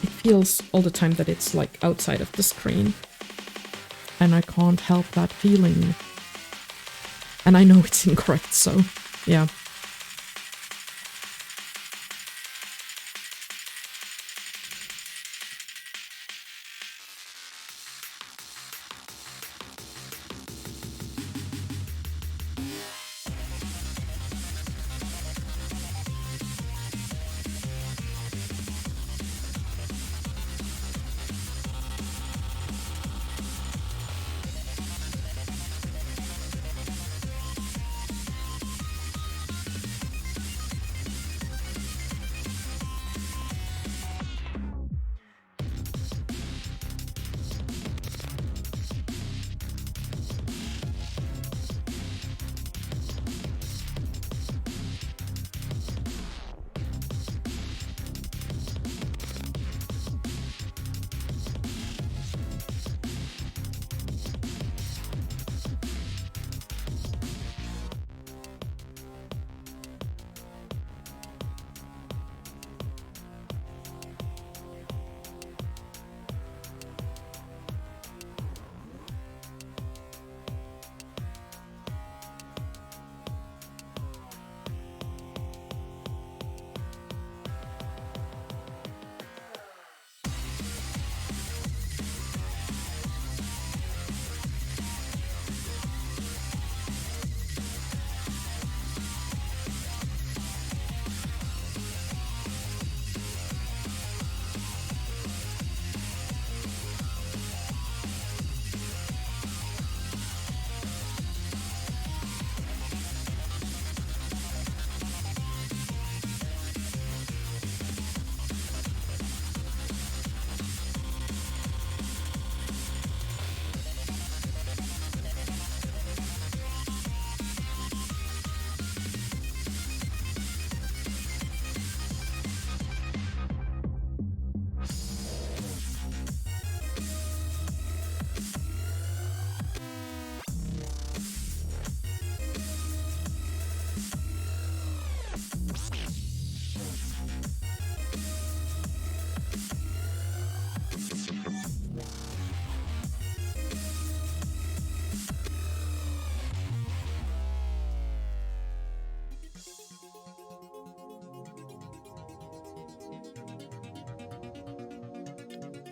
feels all the time that it's like outside of the screen, and I can't help that feeling, and I know it's incorrect, so yeah.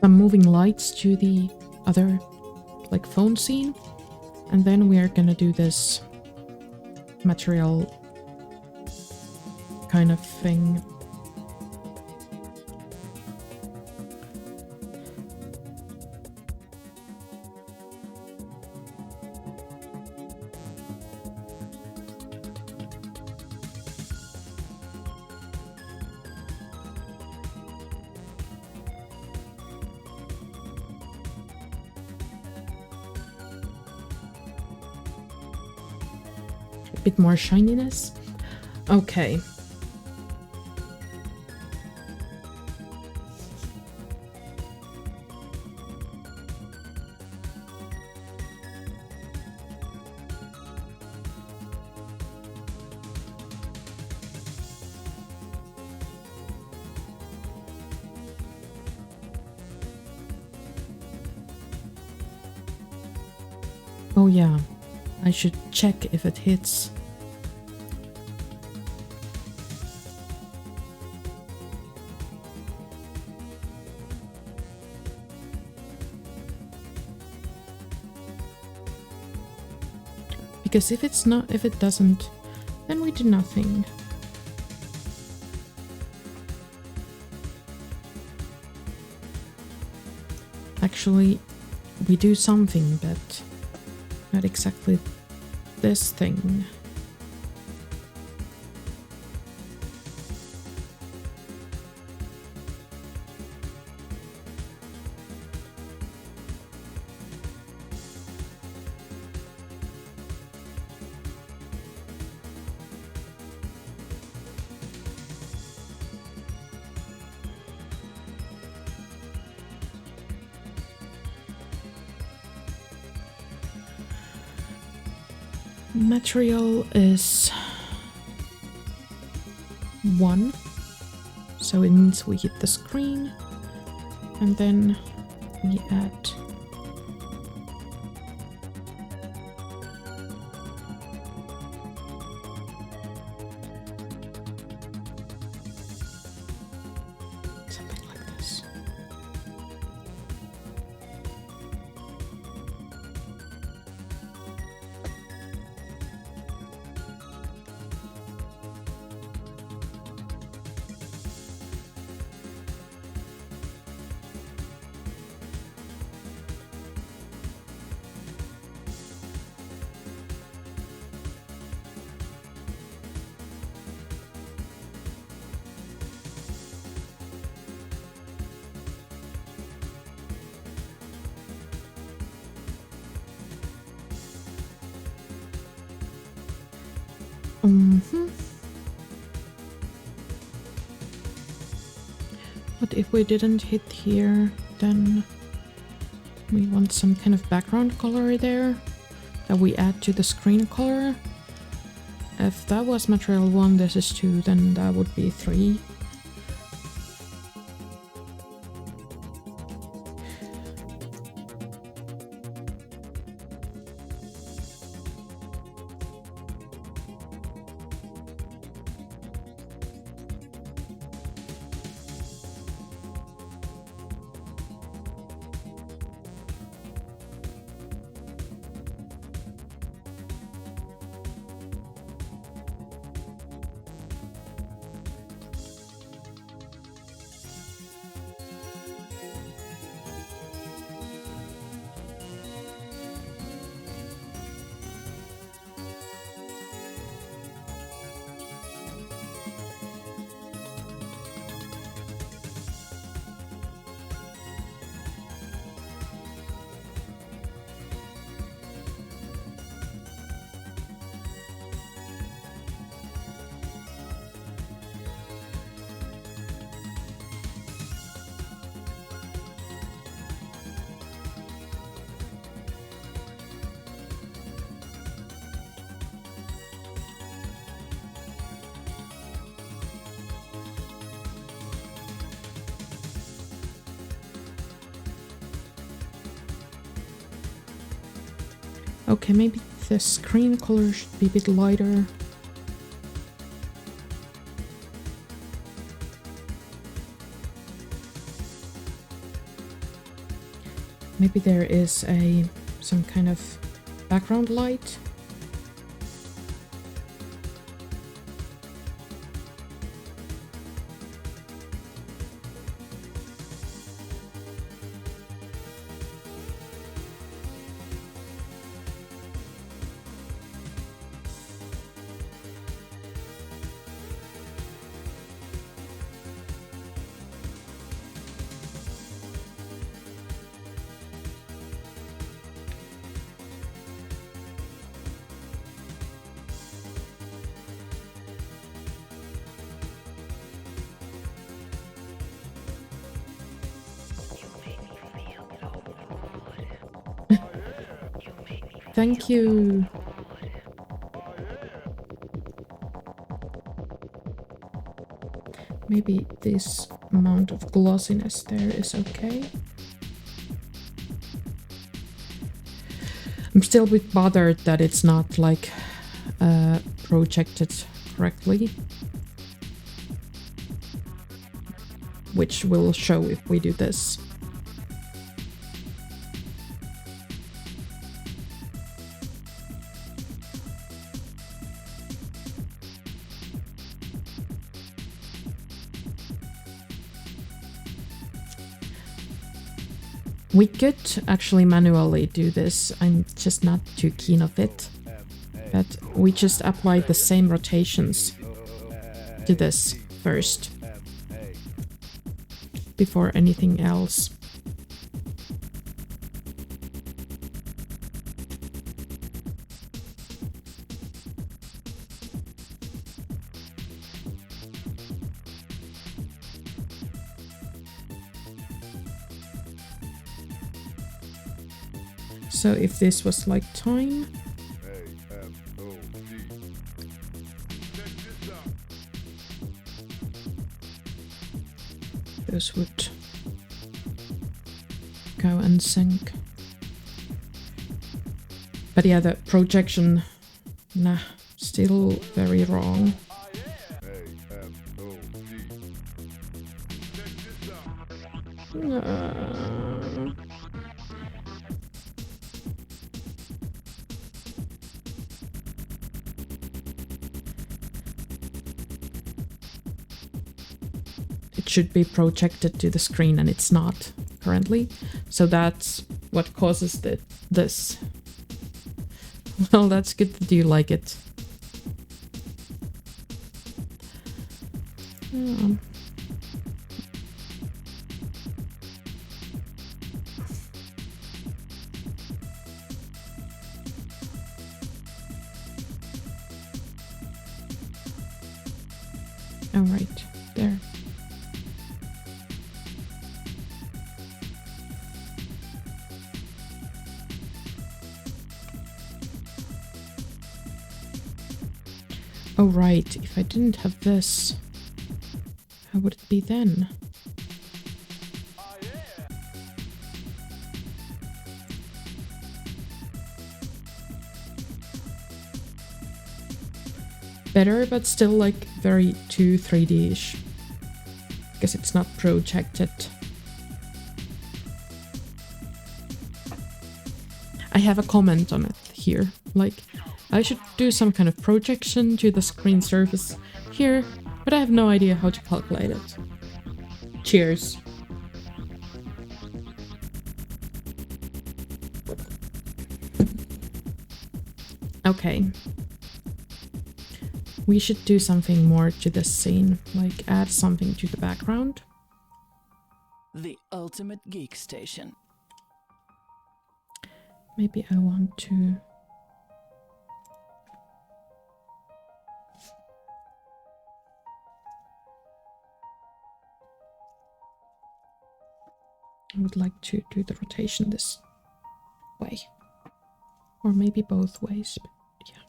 some moving lights to the other, like, phone scene. And then we are gonna do this material kind of thing. Bit more shininess. Okay. Oh yeah, I should check if it hits. Because if it doesn't, then we do nothing. Actually, we do something, but not exactly this thing. Material is 1, so it means we hit the screen, and then we add something like this. But if we didn't hit here, then we want some kind of background color there that we add to the screen color. If that was material 1, this is 2, then that would be 3. Okay, maybe the screen color should be a bit lighter. Maybe there is some kind of background light. Thank you. Maybe this amount of glossiness there is okay. I'm still a bit bothered that it's not like projected correctly, which will show if we do this. We could actually manually do this, I'm just not too keen of it. But we just apply the same rotations to this first, before anything else. So if this was like time, this would go and sync. But yeah, the projection, nah, still very wrong. It should be projected to the screen and it's not currently. So that's what causes this. Well, that's good that you like it. All right, there. Oh right, if I didn't have this, how would it be then? Better, but still like very too 3D-ish. Because it's not projected. I have a comment on it here, like I should do some kind of projection to the screen surface here, but I have no idea how to calculate it. Cheers. Okay. We should do something more to this scene, like add something to the background. The ultimate geek station. Maybe I want to... I would like to do the rotation this way. Or maybe both ways, but yeah.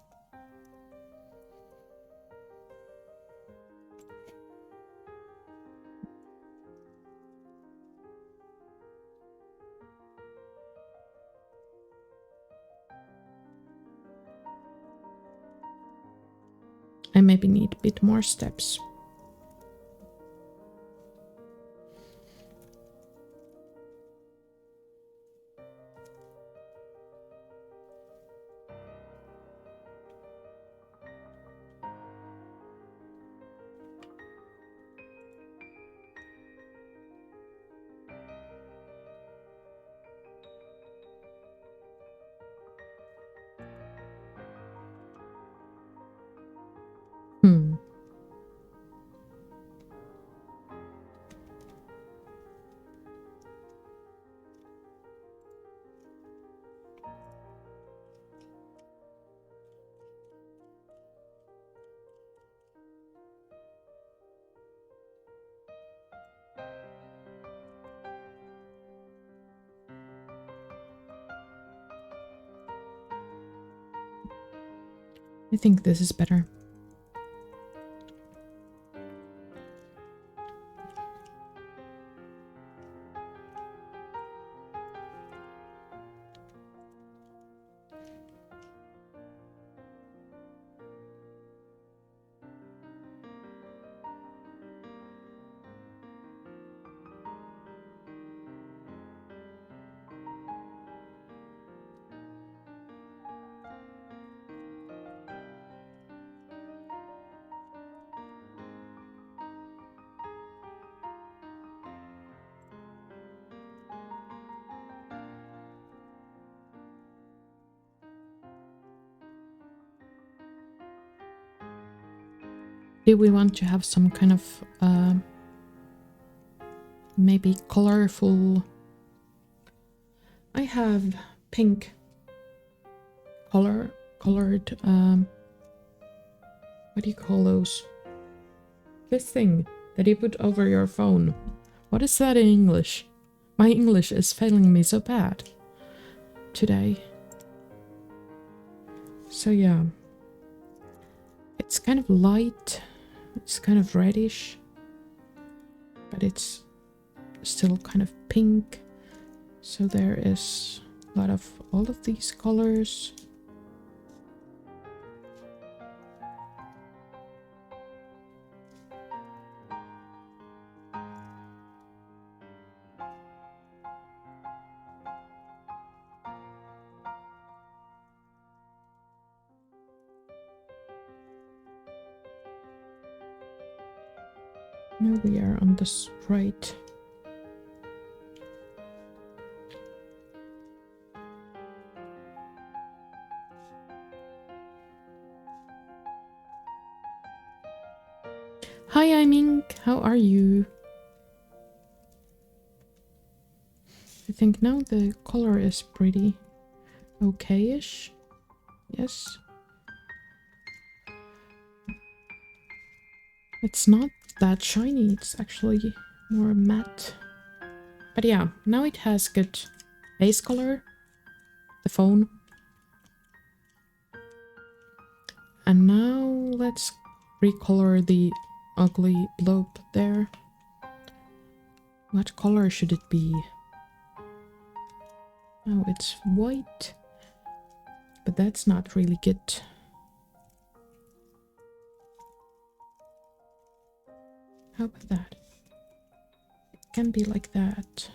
I maybe need a bit more steps. I think this is better. Do we want to have some kind of maybe colorful? I have pink colored what do you call those? This thing that you put over your phone. What is that in English? My English is failing me so bad today. So yeah. It's kind of light. It's kind of reddish. But it's still kind of pink. So there is a lot of all of these colors. Now we are on the straight. Hi, I'm Ink. How are you? I think now the color is pretty okay-ish. Yes. It's not that shiny, it's actually more matte. But yeah, now it has good base color, the phone. And now let's recolor the ugly blob there. What color should it be? Oh, it's white, but that's not really good. How about that? It can be like that.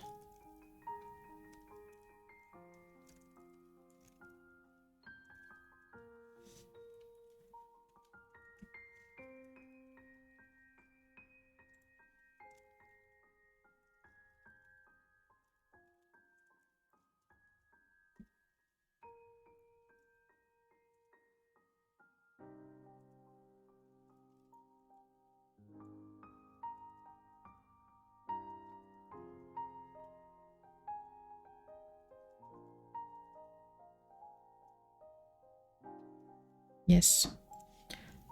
Yes,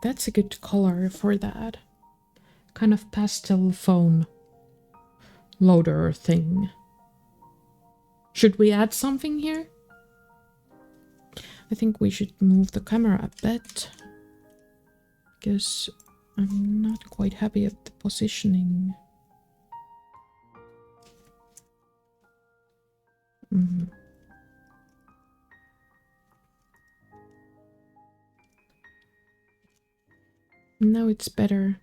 that's a good color for that. Kind of pastel phone loader thing. Should we add something here? I think we should move the camera a bit, because I'm not quite happy at the positioning. Now it's better.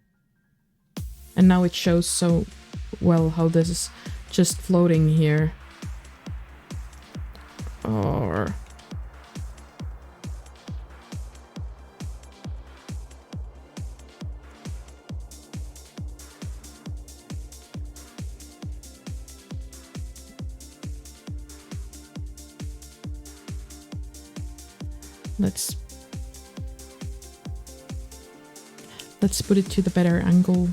And now it shows so well how this is just floating here. Or... Let's put it to the better angle.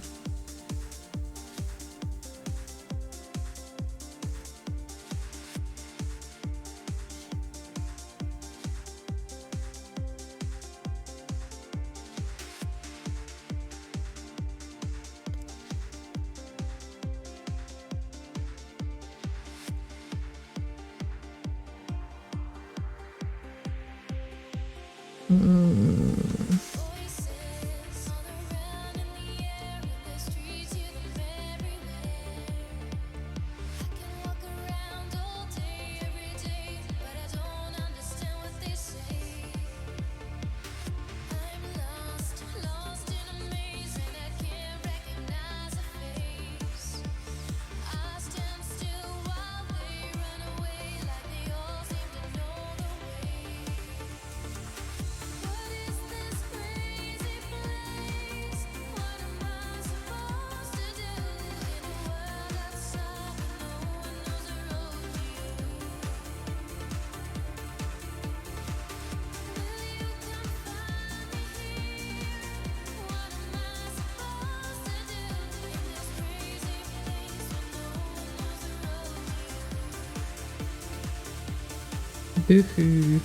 Boo-hoo.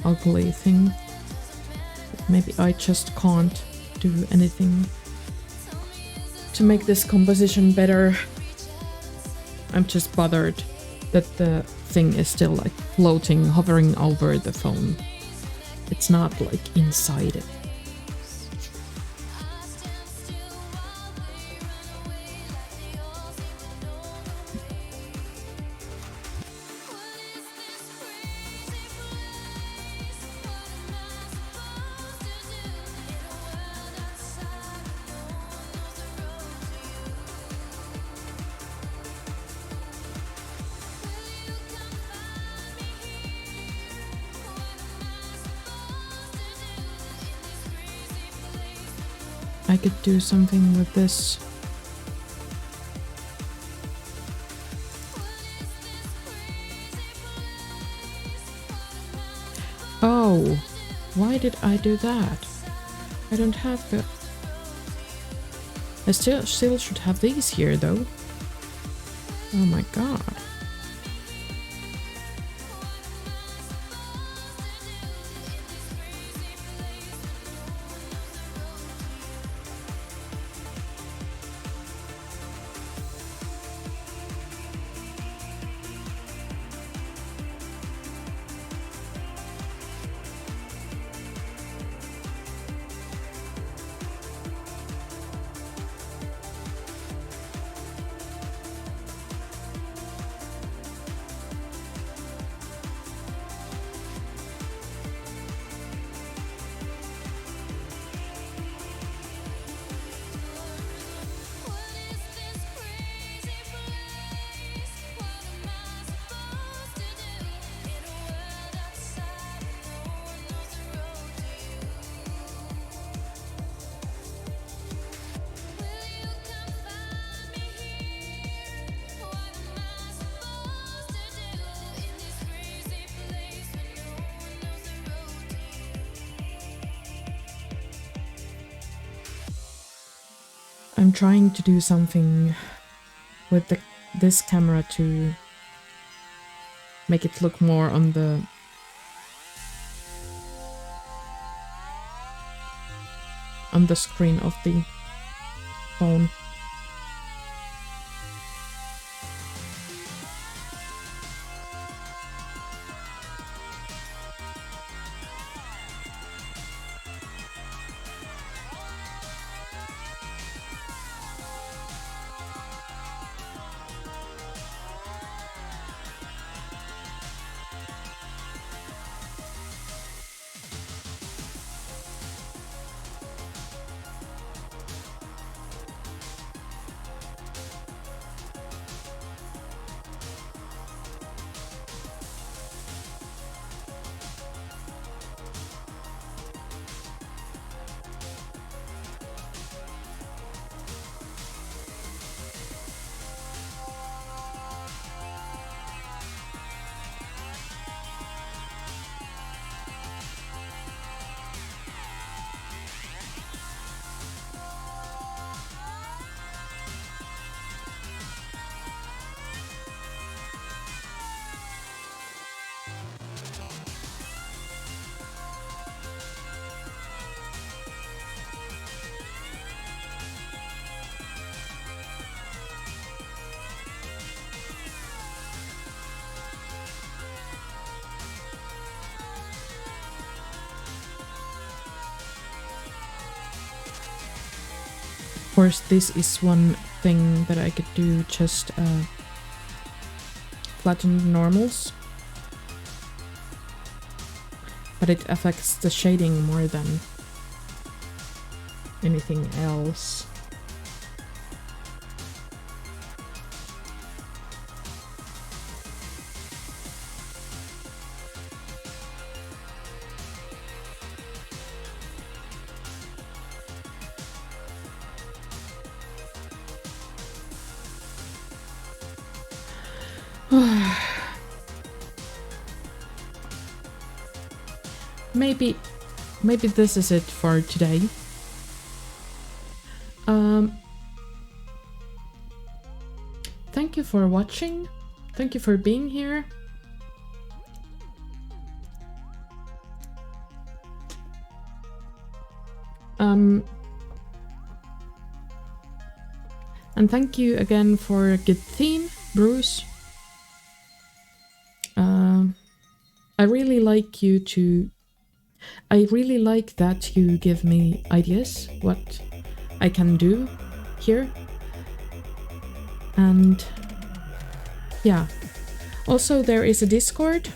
Ugly thing. Maybe I just can't do anything to make this composition better. I'm just bothered that the thing is still like floating, hovering over the phone. It's not like inside it. I could do something with this. Oh, why did I do that? I don't have the... I still should have these here though. Oh my god. I'm trying to do something with this camera to make it look more on the screen of the phone. Of course, this is one thing that I could do, just flatten normals. But it affects the shading more than anything else. Maybe this is it for today. Thank you for watching. Thank you for being here. And thank you again for a good theme, Bruce. I really like that you give me ideas what I can do here. And yeah. Also, there is a Discord.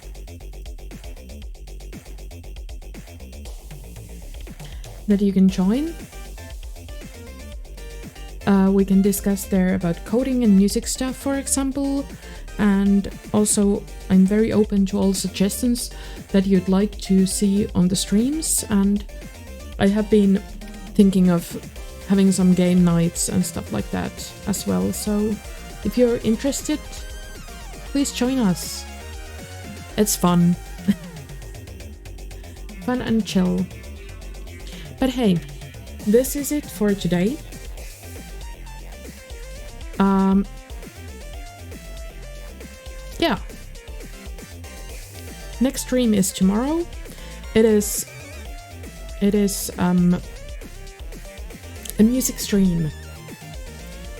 That you can join. We can discuss there about coding and music stuff, for example. And also, I'm very open to all suggestions that you'd like to see on the streams. And I have been thinking of having some game nights and stuff like that as well. So if you're interested, please join us. It's fun. Fun and chill. But hey, this is it for today. Yeah. Next stream is tomorrow. It is a music stream.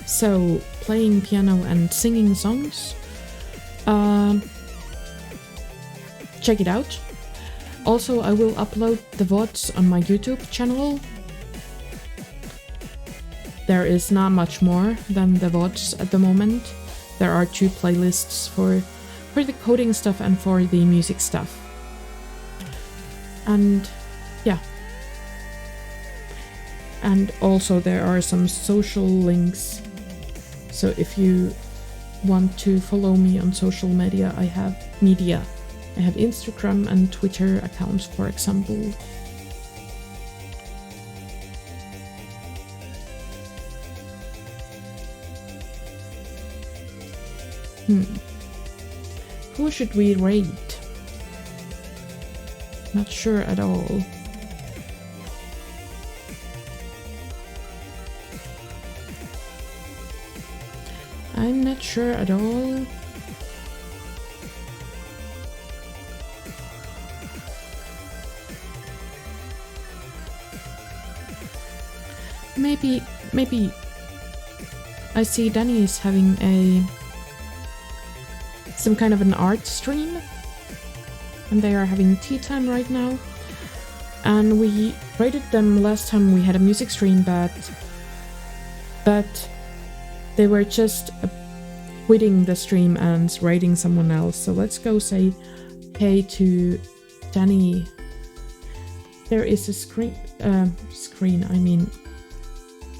So playing piano and singing songs. Check it out. Also, I will upload the VODs on my YouTube channel. There is not much more than the VODs at the moment. There are 2 playlists for the coding stuff and for the music stuff. And yeah. And also there are some social links. So if you want to follow me on social media, I have Instagram and Twitter accounts, for example. Who should we rate? Not sure at all. I'm not sure at all. Maybe I see Danny is having some kind of an art stream, and they are having tea time right now. And we rated them last time we had a music stream, but they were just quitting the stream and rating someone else. So let's go say hey to Danny. There is a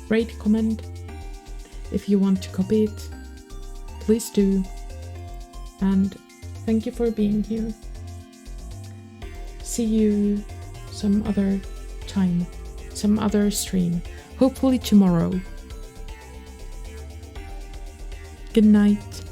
rate comment. If you want to copy it, please do. And thank you for being here. See you some other time, some other stream. Hopefully tomorrow. Good night.